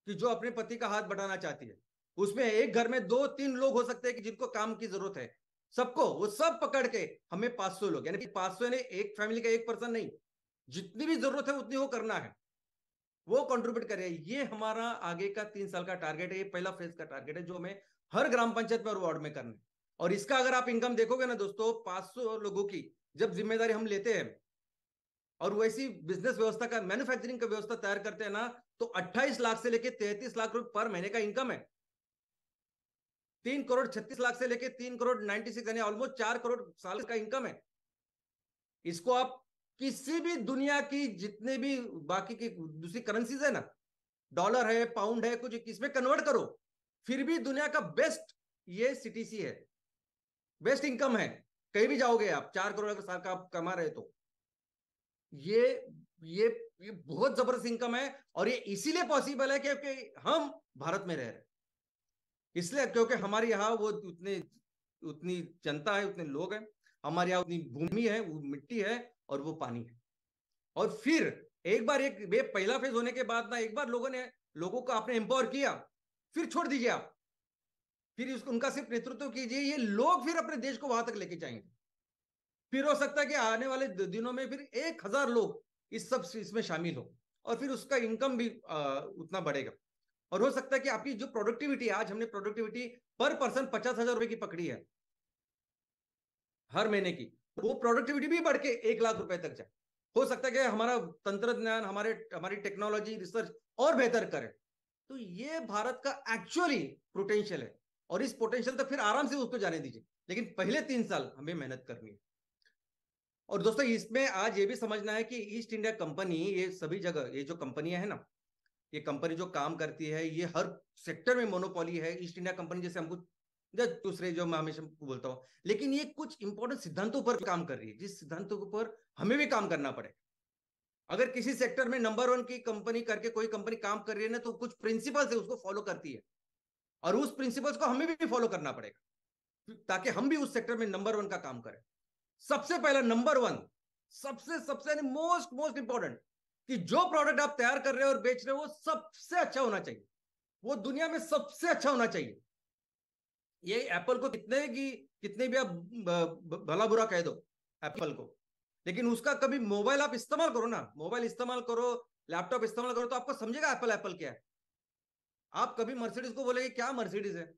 कि जो अपने पति का हाथ बढ़ाना चाहती है। उसमें एक घर में 2-3 लोग हो सकते हैं कि जिनको काम की जरूरत है, सबको वो सब पकड़ के हमें 500 लोग, यानी 500 यानी एक फैमिली का एक पर्सन नहीं, जितनी भी जरूरत है उतनी वो करना है, वो कंट्रीब्यूट करे। ये हमारा आगे का 3 साल का टारगेट है, ये पहला फेज का टारगेट है जो हमें हर ग्राम पंचायत में और वार्ड में करना है। और इसका अगर आप इनकम देखोगे ना दोस्तों, 500 लोगों की जब जिम्मेदारी हम लेते हैं और वैसी बिजनेस व्यवस्था का, मैन्युफैक्चरिंग का व्यवस्था तैयार करते हैं ना, तो 28 लाख से लेकर 33 लाख रुपए पर महीने का इनकम है। 3,36,00,000 से लेके 3,96,00,000 यानी ऑलमोस्ट 4 करोड़ साल का इनकम है। इसको आप किसी भी दुनिया की जितने भी बाकी की दूसरी करेंसीज है ना, डॉलर है, पाउंड है, कुछ किसमें कन्वर्ट करो, फिर भी दुनिया का बेस्ट ये सीटीसी है, बेस्ट इनकम है। कहीं भी जाओगे आप, 4 करोड़ अगर साल का आप कमा रहे तो ये ये ये बहुत जबरदस्त इनकम है। और ये इसीलिए पॉसिबल है क्योंकि हम भारत में रह रहे हैं, इसलिए क्योंकि हमारे यहाँ वो उतनी जनता है, उतने लोग हैं, हमारे यहाँ उतनी भूमि है, वो मिट्टी है और वो पानी है। और फिर एक बार ये पहला फेज होने के बाद ना, एक बार लोगों को आपने एम्पावर किया, फिर छोड़ दीजिए आप, फिर उनका सिर्फ नेतृत्व कीजिए, ये लोग फिर अपने देश को वहां तक लेके जाएंगे। फिर हो सकता है कि आने वाले दिनों में फिर 1,000 लोग इसमें शामिल हो, और फिर उसका इनकम भी उतना बढ़ेगा। और हो सकता है कि आपकी जो प्रोडक्टिविटी, आज हमने प्रोडक्टिविटी पर पर्सन 50,000 रुपए की पकड़ी है हर महीने की, वो प्रोडक्टिविटी भी बढ़ के 1 लाख रुपए तक जाए। हो सकता है कि हमारा तंत्र ज्ञान, हमारी टेक्नोलॉजी रिसर्च और बेहतर करे। तो ये भारत का एक्चुअली पोटेंशियल है, और इस पोटेंशियल तक फिर आराम से उसको जाने दीजिए, लेकिन पहले 3 साल हमें मेहनत करनी है। और दोस्तों इसमें आज ये भी समझना है कि ईस्ट इंडिया कंपनी, ये सभी जगह ये जो कंपनियां है ना, ये कंपनी जो काम करती है, ये हर सेक्टर में मोनोपोली है। ईस्ट इंडिया कंपनी जैसे हमको दूसरे जो मैं हमेशा बोलता हूँ, लेकिन ये कुछ इंपॉर्टेंट सिद्धांतों पर काम कर रही है, जिस सिद्धांतों के ऊपर हमें भी काम करना पड़े। अगर किसी सेक्टर में नंबर 1 की कंपनी करके कोई कंपनी काम कर रही है ना, तो कुछ प्रिंसिपल्स है उसको फॉलो करती है, और उस प्रिंसिपल्स को हमें भी फॉलो करना पड़ेगा ताकि हम भी उस सेक्टर में नंबर 1 का काम करें। सबसे पहला नंबर 1, सबसे सबसे मोस्ट मोस्ट इंपॉर्टेंट, कि जो प्रोडक्ट आप तैयार कर रहे हो और बेच रहे हो वो सबसे अच्छा होना चाहिए, वो दुनिया में सबसे अच्छा होना चाहिए। ये एप्पल को कितने भी आप भला बुरा कह दो एप्पल को, लेकिन उसका कभी मोबाइल आप इस्तेमाल करो ना, मोबाइल इस्तेमाल करो, लैपटॉप इस्तेमाल करो, तो आपको समझेगा एप्पल एप्पल क्या है। आप कभी मर्सिडीज को बोलेगे क्या मर्सिडीज है,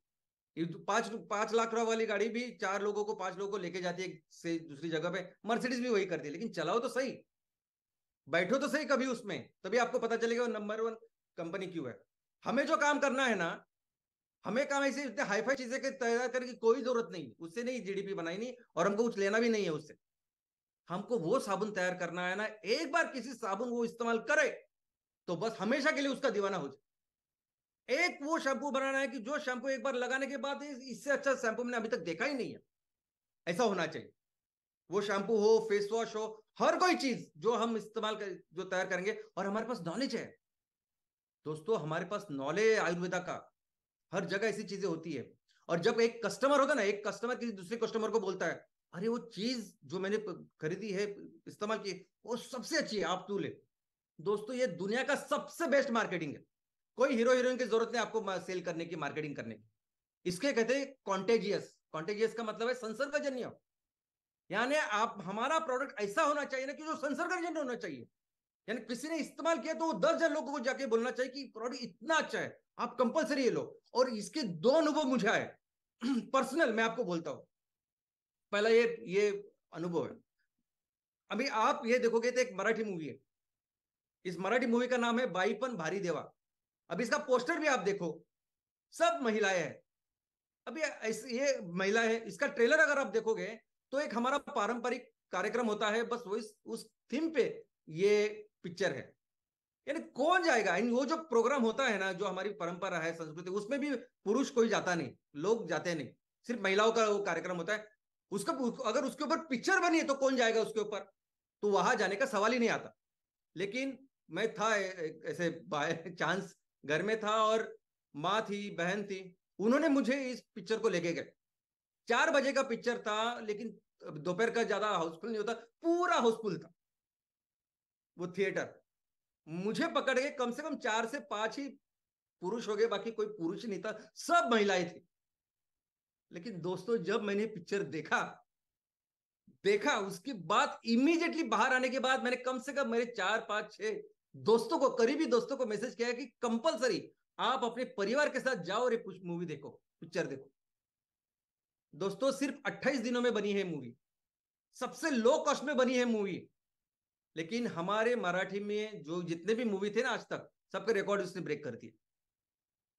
5 लाख रुपए वाली गाड़ी भी 4 लोगों को, 5 लोगों को लेके जाती है एक से दूसरी जगह पे, मर्सिडीज भी वही करती है। लेकिन चलाओ तो सही, बैठो तो सही कभी उसमें, तभी आपको पता चलेगा वो नंबर 1 कंपनी क्यों है। हमें जो काम करना है ना, हमें काम ऐसे इतने हाईफाई चीजें के तैयार करने की कोई जरूरत नहीं, उससे नहीं जीडीपी बनाई नहीं, और हमको कुछ लेना भी नहीं है उससे। हमको वो साबुन तैयार करना है ना, एक बार किसी साबुन वो इस्तेमाल करे तो बस हमेशा के लिए उसका दीवाना हो जाए। एक वो शैंपू बनाना है कि जो शैंपू एक बार लगाने के बाद इससे अच्छा शैंपू मैंने अभी तक देखा ही नहीं है, ऐसा होना चाहिए। वो शैंपू हो, फेस वॉश हो, हर कोई चीज जो हम इस्तेमाल कर, जो तैयार करेंगे, और हमारे पास नॉलेज है, दोस्तों हमारे पास नॉलेज आयुर्वेदा का, हर जगह ऐसी चीजें होती है। और जब एक कस्टमर होता है ना, एक कस्टमर किसी दूसरे कस्टमर को बोलता है, अरे वो चीज जो मैंने खरीदी है, इस्तेमाल की, वो सबसे अच्छी है, आप तू ले। दोस्तों ये दुनिया का सबसे बेस्ट मार्केटिंग है। कोई हीरो हीरोइन की जरूरत नहीं आपको सेल करने की, मार्केटिंग करने की। इसके कहते हैं कॉन्टेजियस। कॉन्टेजियस का मतलब है संसर्गजन्य। यानी आप, हमारा प्रोडक्ट ऐसा होना चाहिए ना कि जो संसर्गजन्य होना चाहिए। यानी किसी ने इस्तेमाल किया तो वो 10,000 लोगों को जाके बोलना चाहिए कि प्रोडक्ट इतना अच्छा है, आप कंपलसरी ये लो। और इसके दो अनुभव मुझे आए पर्सनल, मैं आपको बोलता हूं। पहला ये अनुभव है। अभी आप ये देखोगे तो एक मराठी मूवी है। इस मराठी मूवी का नाम है बाईपन भारी देवा। अभी इसका पोस्टर भी आप देखो, सब महिलाएं हैं। अभी ये महिला है, इसका ट्रेलर अगर आप देखोगे तो एक हमारा पारंपरिक कार्यक्रम होता है, बस वो उस थीम पे ये पिक्चर है। यानी कौन जाएगा इन, वो जो प्रोग्राम होता है ना, जो हमारी परंपरा है, संस्कृति, उसमें भी पुरुष कोई जाता नहीं, लोग जाते नहीं, सिर्फ महिलाओं का वो कार्यक्रम होता है। उसका अगर उसके ऊपर पिक्चर बनी है तो कौन जाएगा उसके ऊपर? तो वहां जाने का सवाल ही नहीं आता। लेकिन मैं था ऐसे बाय चांस घर में था, और माँ थी, बहन थी, उन्होंने मुझे इस पिक्चर को लेके गए। 4 बजे का पिक्चर था, लेकिन दोपहर का ज्यादा हाउसफुल नहीं होता, पूरा हाउसफुल था वो थिएटर। मुझे पकड़ के कम से कम 4 से 5 ही पुरुष हो गए, बाकी कोई पुरुष नहीं था, सब महिलाएं थी। लेकिन दोस्तों जब मैंने पिक्चर देखा देखा उसके बाद इमीडिएटली बाहर आने के बाद मैंने कम से कम मेरे 4 5 6 दोस्तों को, करीबी दोस्तों को मैसेज किया कि कंपलसरी आप अपने परिवार के साथ जाओ और कुछ मूवी देखो, पिक्चर देखो। दोस्तों सिर्फ 28 दिनों में बनी है मूवी, सबसे लो कॉस्ट में बनी है मूवी। लेकिन हमारे मराठी में जो जितने भी मूवी थे ना आज तक, सबके रिकॉर्ड उसने ब्रेक कर दिए।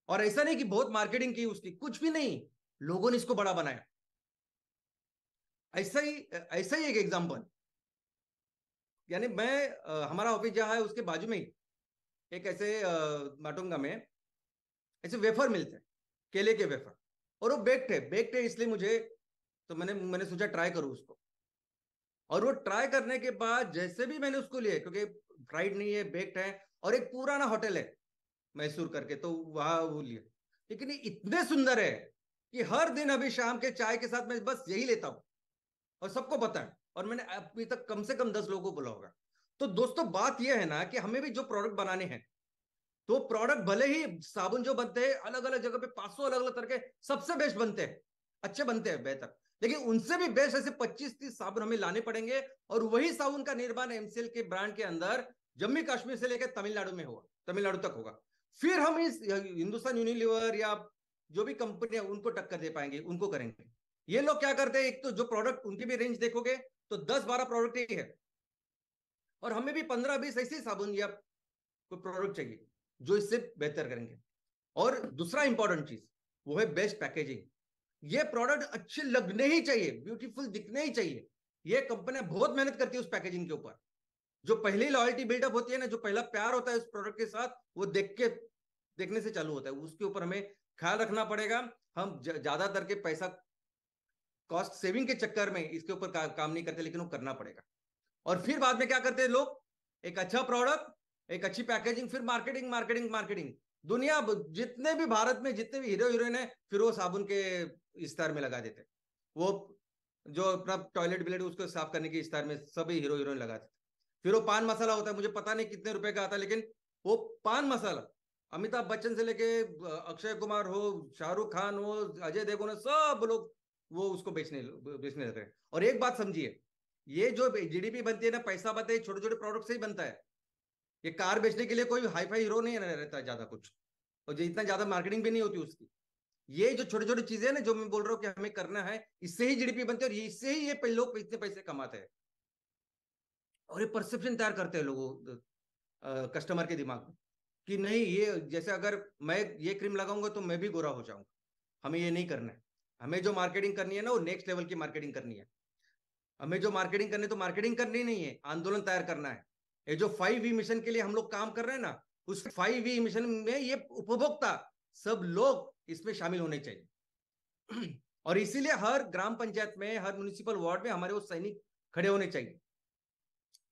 और ऐसा नहीं कि बहुत मार्केटिंग की उसकी, कुछ भी नहीं, लोगों ने इसको बड़ा बनाया। ऐसा ही एक एग्जांपल। यानी हमारा ऑफिस जहां है उसके बाजू में ही एक ऐसे माटुंगा में ऐसे वेफर मिलते हैं, केले के वेफर। और वो बेक्ड है इसलिए मुझे, तो मैंने सोचा ट्राई करूं उसको। और वो ट्राई करने के बाद जैसे भी मैंने उसको लिए, क्योंकि फ्राइड नहीं है, बेक्ड है, और एक पुराना होटल है मैसूर करके, तो वहां वो लिया। लेकिन ये इतने सुंदर है कि हर दिन अभी शाम के चाय के साथ मैं बस यही लेता हूं, और सबको पता है। और मैंने अभी तक कम से कम 10 लोगों को बोला होगा। तो दोस्तों बात यह है ना कि हमें भी जो प्रोडक्ट बनाने हैं, तो प्रोडक्ट भले ही साबुन जो बनते हैं अलग अलग जगह पे 500 अलग अलग तरह के, सबसे बेस्ट बनते हैं, अच्छे बनते हैं, बेहतर। लेकिन उनसे भी बेस्ट ऐसे 25 30 साबुन हमें लाने पड़ेंगे। और वही साबुन का निर्माण एमसीएल के ब्रांड के अंदर जम्मू कश्मीर से लेकर तमिलनाडु में होगा, तमिलनाडु तक होगा। फिर हम इस हिंदुस्तान यूनिलीवर या जो भी कंपनी है उनको टक्कर दे पाएंगे, उनको करेंगे। ये लोग क्या करते हैं, एक तो जो प्रोडक्ट उनकी भी रेंज देखोगे तो 10 12 प्रोडक्ट ही है, और हमें भी 15 20 ऐसे साबुन या कोई प्रोडक्ट चाहिए जो इससे बेहतर करेंगे। और दूसरा इंपॉर्टेंट चीज वो है बेस्ट पैकेजिंग। ये प्रोडक्ट अच्छे लगने ही चाहिए, ब्यूटीफुल दिखने ही चाहिए। ये कंपनियां बहुत मेहनत करती है उस पैकेजिंग के ऊपर। जो पहली लॉयल्टी बिल्डअप होती है ना, जो पहला प्यार होता है उस प्रोडक्ट के साथ, वो देखने से चालू होता है। उसके ऊपर हमें ख्याल रखना पड़ेगा। हम ज्यादातर के पैसा कॉस्ट सेविंग के चक्कर में इसके ऊपर काम नहीं करते, लेकिन वो करना पड़ेगा। और फिर बाद में क्या करते हैं लोग, एक अच्छा प्रोडक्ट, एक अच्छी पैकेजिंग, फिर मार्केटिंग मार्केटिंग मार्केटिंग। दुनिया जितने भी भारत में जितने भी हीरो हीरोइन है, फिर वो साबुन के इस्तार में लगा देते। वो जो अपना टॉयलेट ब्लेड उसको साफ करने के इस्तार में सभी हीरो हीरोइन लगाते थे। फिर वो पान मसाला होता है, मुझे पता नहीं कितने रुपए का आता है, लेकिन वो पान मसाला अमिताभ बच्चन से लेके अक्षय कुमार हो, शाहरुख खान हो, अजय देवगन हो, सब लोग वो उसको बेचने लग रहे हैं। और एक बात समझिए, ये जो जीडीपी बनती है ना, पैसा बनता है छोटे छोटे प्रोडक्ट से ही बनता है। ये कार बेचने के लिए कोई हाई फाई हीरो नहीं रहता ज्यादा कुछ, और जो इतना ज्यादा मार्केटिंग भी नहीं होती उसकी। ये जो छोटी छोटी चीजें ना जो मैं बोल रहा हूँ कि हमें करना है, इससे ही जीडीपी बनती है, और इससे ही ये लोग इतने पैसे कमाते हैं। और ये परसेप्शन तैयार करते हैं लोगों, कस्टमर के दिमाग में, कि नहीं, ये जैसे अगर मैं ये क्रीम लगाऊंगा तो मैं भी गोरा हो जाऊंगा। हमें ये नहीं करना है। हमें जो मार्केटिंग करनी है ना, वो नेक्स्ट लेवल की मार्केटिंग करनी है। हमें जो मार्केटिंग करनी, तो मार्केटिंग करनी नहीं है, आंदोलन तैयार करना है। ये जो 5V मिशन के लिए हम लोग काम कर रहे हैं ना, उस 5V मिशन में ये उपभोक्ता सब लोग इसमें शामिल होने चाहिए। और इसीलिए हर ग्राम पंचायत में, हर म्युनिसिपल वार्ड में हमारे वो सैनिक खड़े होने चाहिए,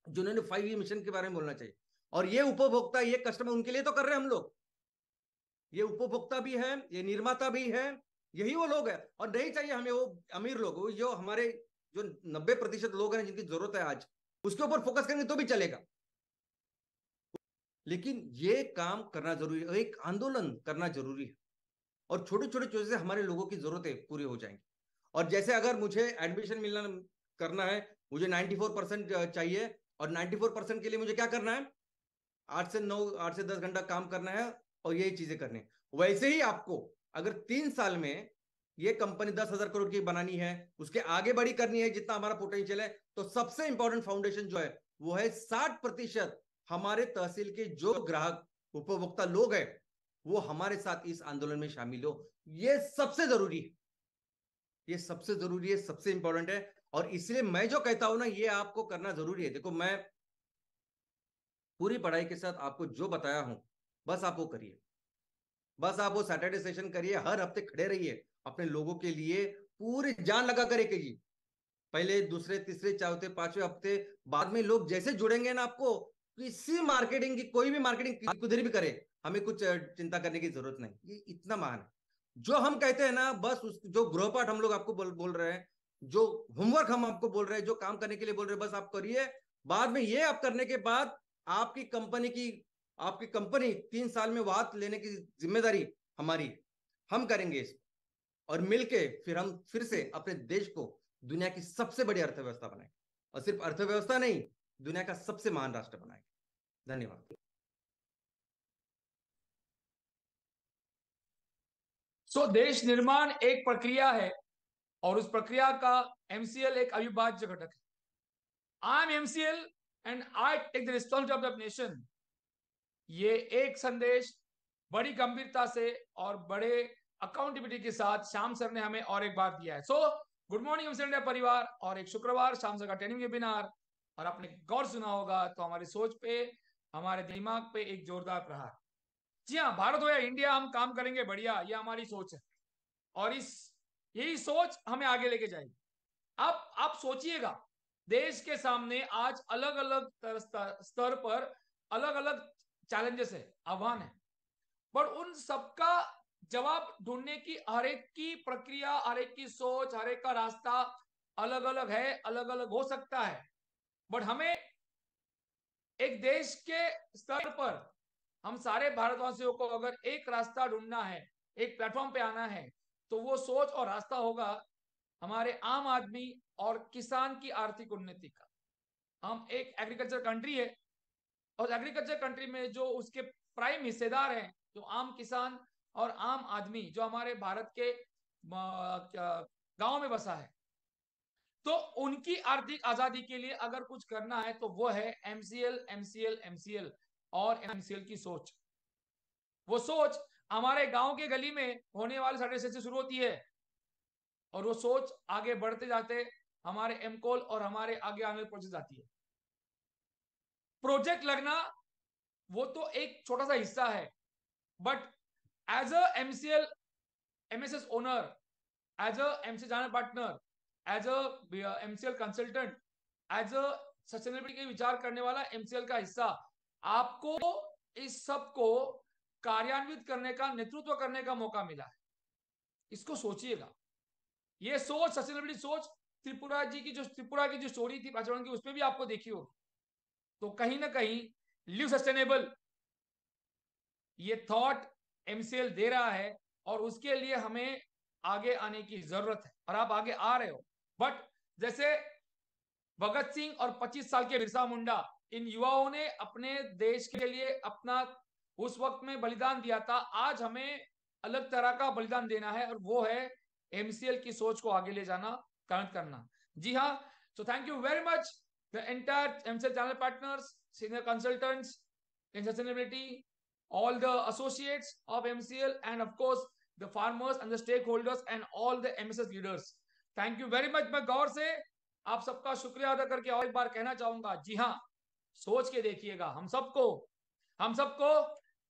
जिन्होंने 5V मिशन के बारे में बोलना चाहिए। और ये उपभोक्ता, ये कस्टमर, उनके लिए तो कर रहे हैं हम लोग। ये उपभोक्ता भी है, ये निर्माता भी है, यही वो लोग हैं। और नहीं चाहिए हमें वो अमीर लोग, वो जो हमारे जो 90% लोग हैं जिनकी जरूरत है आज, उसके ऊपर फोकस करेंगे तो भी चलेगा। लेकिन ये काम करना जरूरी है, एक आंदोलन करना जरूरी है, और छोटे छोटे चीजों से हमारे लोगों की जरूरतें पूरी हो जाएंगी। और जैसे अगर मुझे एडमिशन मिलना करना है, मुझे 94% चाहिए, और 94% के लिए मुझे क्या करना है, 8 से 9, 8 से 10 घंटा काम करना है, और यही चीजें करनी है। वैसे ही आपको अगर 3 साल में ये कंपनी 10,000 करोड़ की बनानी है, उसके आगे बड़ी करनी है जितना हमारा पोटेंशियल है, तो सबसे इंपॉर्टेंट फाउंडेशन जो है वो है 60% हमारे तहसील के जो ग्राहक उपभोक्ता लोग हैं वो हमारे साथ इस आंदोलन में शामिल हो। ये सबसे जरूरी है, ये सबसे जरूरी है, सबसे इंपॉर्टेंट है। और इसलिए मैं जो कहता हूं ना, ये आपको करना जरूरी है। देखो, मैं पूरी पढ़ाई के साथ आपको जो बताया हूं, बस आप वो करिए। बस आप वो सैटरडे सेशन करिए, हर हफ्ते खड़े रहिए अपने लोगों के लिए, पूरी जान लगा कर करिए। पहले, दूसरे, तीसरे, चौथे, पांचवें हफ्ते बाद में लोग जैसे जुड़ेंगे ना आपको, किसी मार्केटिंग की, कोई भी मार्केटिंग कुछ भी करे, हमें कुछ चिंता करने की जरूरत नहीं। ये इतना महान है। जो हम कहते हैं ना, बस उस जो गृहपाठ हम लोग आपको बोल रहे हैं, जो होमवर्क हम आपको बोल रहे हैं, जो काम करने के लिए बोल रहे हैं, बस आप करिए। बाद में ये आप करने के बाद आपकी कंपनी की आपकी कंपनी 3 साल में वात लेने की जिम्मेदारी हमारी, हम करेंगे इसको। और मिलके फिर हम फिर से अपने देश को दुनिया की सबसे बड़ी अर्थव्यवस्था बनाएंगे, और सिर्फ अर्थव्यवस्था नहीं, दुनिया का सबसे महान राष्ट्र बनाएंगे। धन्यवाद। देश निर्माण एक प्रक्रिया है और उस प्रक्रिया का एमसीएल एक अविभाज्य घटक है। I am MCL and I take the responsibility of the nation. ये एक संदेश बड़ी गंभीरता से और बड़े अकाउंटेबिलिटी के साथ श्याम सर ने हमें और एक बार दिया है। गुड मॉर्निंग एमसीएल इंडिया परिवार। और एक शुक्रवार श्याम सर का ट्रेनिंग वेबिनार, और आपने गौर सुना होगा तो हमारी सोच पे, हमारे दिमाग पे एक जोरदार प्रहार। जी हाँ, भारत हो या इंडिया, हम काम करेंगे बढ़िया, ये हमारी सोच है। और इस यही सोच हमें आगे लेके जाएगी। अब आप सोचिएगा, देश के सामने आज अलग अलग स्तर पर अलग अलग चैलेंजेस है, आह्वान है, पर उन सबका जवाब ढूंढने की हर एक की प्रक्रिया, हर एक की सोच, हर एक का रास्ता अलग अलग है, अलग अलग हो सकता है। बट हमें एक देश के स्तर पर हम सारे भारतवासियों को अगर एक रास्ता ढूंढना है, एक प्लेटफॉर्म पे आना है, तो वो सोच और रास्ता होगा हमारे आम आदमी और किसान की आर्थिक उन्नति का। हम एक एग्रीकल्चर कंट्री है, और एग्रीकल्चर कंट्री में जो उसके प्राइम हिस्सेदार हैं, जो आम किसान और आम आदमी, जो हमारे भारत के गांव में बसा है, तो उनकी आर्थिक आजादी के लिए अगर कुछ करना है तो वो है एमसीएल, एमसीएल, एमसीएल और एमसीएल की सोच। वो सोच हमारे गांव के गली में होने वाले सैटरडे से शुरू होती है, और वो सोच आगे बढ़ते जाते हमारे एमकोल और हमारे आगे आने वाले प्रोजेक्ट आती है। प्रोजेक्ट लगना वो तो एक छोटा सा हिस्सा है, but as a MCL MSS owner, as a MC जानर partner, as a MCL consultant, as a sustainability के विचार करने वाला एमसीएल का हिस्सा, आपको इस सब को कार्यान्वित करने का, नेतृत्व करने का मौका मिला है। इसको सोचिएगा। ये सोच, सस्टेनेबिलिटी सोच, त्रिपुरा की जो स्टोरी थी आचरण की, उसमें भी आपको देखी होगी। तो कहीं ना कहीं लिव सस्टेनेबल, ये थॉट एमसीएल दे रहा है, और उसके लिए हमें आगे आने की जरूरत है, और आप आगे आ रहे हो। बट जैसे भगत सिंह और 25 साल के बिरसा मुंडा, इन युवाओं ने अपने देश के लिए अपना उस वक्त में बलिदान दिया था। आज हमें अलग तरह का बलिदान देना है, और वो है एमसीएल की सोच को आगे ले जाना, कर्म करना। जी हाँ। So thank you very much the entire MCL channel partners, senior consultants in sustainability, all the associates of MCL, and of course the farmers and the stakeholders and all the MSS leaders. Thank you very much। मैं गौर से आप सबका शुक्रिया अदा करके और एक बार कहना चाहूंगा, जी हाँ, सोच के देखिएगा, हम सबको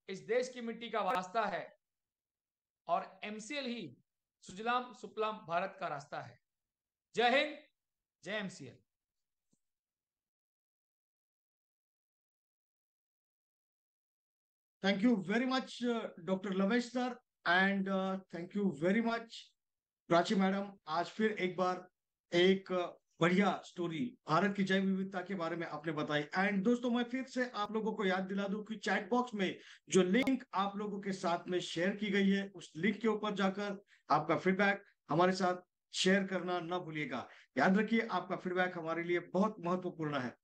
इस देश की मिट्टी का वास्ता है, और एमसीएल ही सुजलाम सुफलाम भारत का रास्ता है। जय हिंद, जय MCL. Thank you very much, Dr. Lavesh sir, and thank you very much, Prachi madam. आज फिर एक बार एक बढ़िया स्टोरी भारत की जैव विविधता के बारे में आपने बताई। एंड दोस्तों, मैं फिर से आप लोगों को याद दिला दूं कि चैट बॉक्स में जो लिंक आप लोगों के साथ में शेयर की गई है, उस लिंक के ऊपर जाकर आपका फीडबैक हमारे साथ शेयर करना ना भूलिएगा। याद रखिए, आपका फीडबैक हमारे लिए बहुत महत्वपूर्ण है।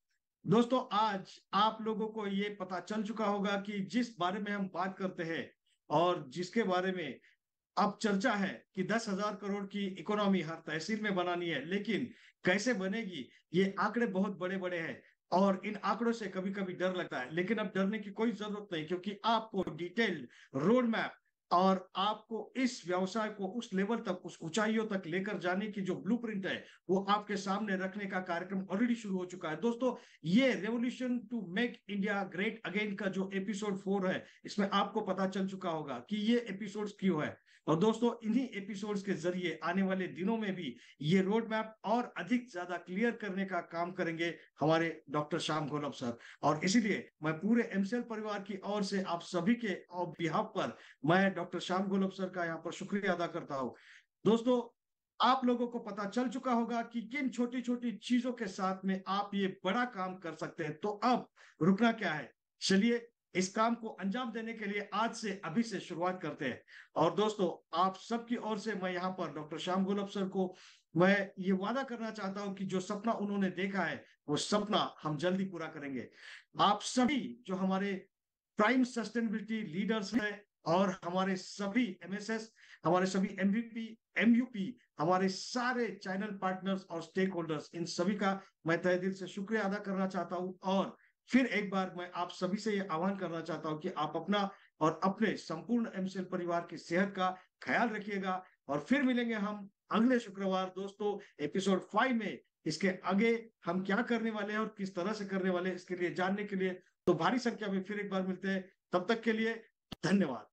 दोस्तों, आज आप लोगों को ये पता चल चुका होगा कि जिस बारे में हम बात करते हैं और जिसके बारे में अब चर्चा है कि 10,000 करोड़ की इकोनॉमी हर तहसील में बनानी है, लेकिन कैसे बनेगी? ये आंकड़े बहुत बड़े बड़े हैं और इन आंकड़ों से कभी कभी डर लगता है, लेकिन अब डरने की कोई जरूरत नहीं, क्योंकि आपको डिटेल्ड रोड मैप और आपको इस व्यवसाय को उस लेवल तक, उस ऊंचाइयों तक लेकर जाने की जो ब्लूप्रिंट है, वो आपके सामने रखने का कार्यक्रम ऑलरेडी शुरू हो चुका है। दोस्तों, ये revolution to make India great again का जो एपिसोड 4 है, इसमें आपको पता चल चुका होगा कि ये एपिसोड क्यों है। और दोस्तों, इन्हीं एपिसोड्स के जरिए आने वाले दिनों में भी ये रोड मैप और अधिक ज्यादा क्लियर करने का काम करेंगे हमारे डॉक्टर श्याम घोलप सर। और इसीलिए मैं पूरे एमसीएल परिवार की ओर से आप सभी के बिहाफ पर मैं डॉक्टर श्याम घोलप सर का यहाँ पर शुक्रिया अदा करता हूँ। दोस्तों, आप लोगों को पता चल चुका होगा कि किन छोटी छोटी चीजों के साथ में आप ये बड़ा काम कर सकते हैं। तो अब रुकना क्या है, चलिए इस काम को अंजाम देने के लिए आज से, अभी से शुरुआत करते हैं। और दोस्तों, आप सबकी ओर से मैं यहाँ पर डॉक्टर श्याम घोलप सर को मैं ये वादा करना चाहता हूं कि जो सपना उन्होंने देखा है, वो सपना हम जल्दी पूरा करेंगे। आप सभी जो हमारे प्राइम सस्टेनेबिलिटी लीडर्स हैं और हमारे सभी एमएसएस, हमारे सभी एमवीपी, एमयूपी, हमारे सारे चैनल पार्टनर्स और स्टेक होल्डर्स, इन सभी का मैं तहे दिल से शुक्रिया अदा करना चाहता हूं। और फिर एक बार मैं आप सभी से ये आह्वान करना चाहता हूं कि आप अपना और अपने संपूर्ण एमसीएल परिवार की सेहत का ख्याल रखिएगा। और फिर मिलेंगे हम अगले शुक्रवार दोस्तों, एपिसोड 5 में। इसके आगे हम क्या करने वाले हैं और किस तरह से करने वाले हैं, इसके लिए जानने के लिए तो भारी संख्या में फिर एक बार मिलते हैं। तब तक के लिए धन्यवाद।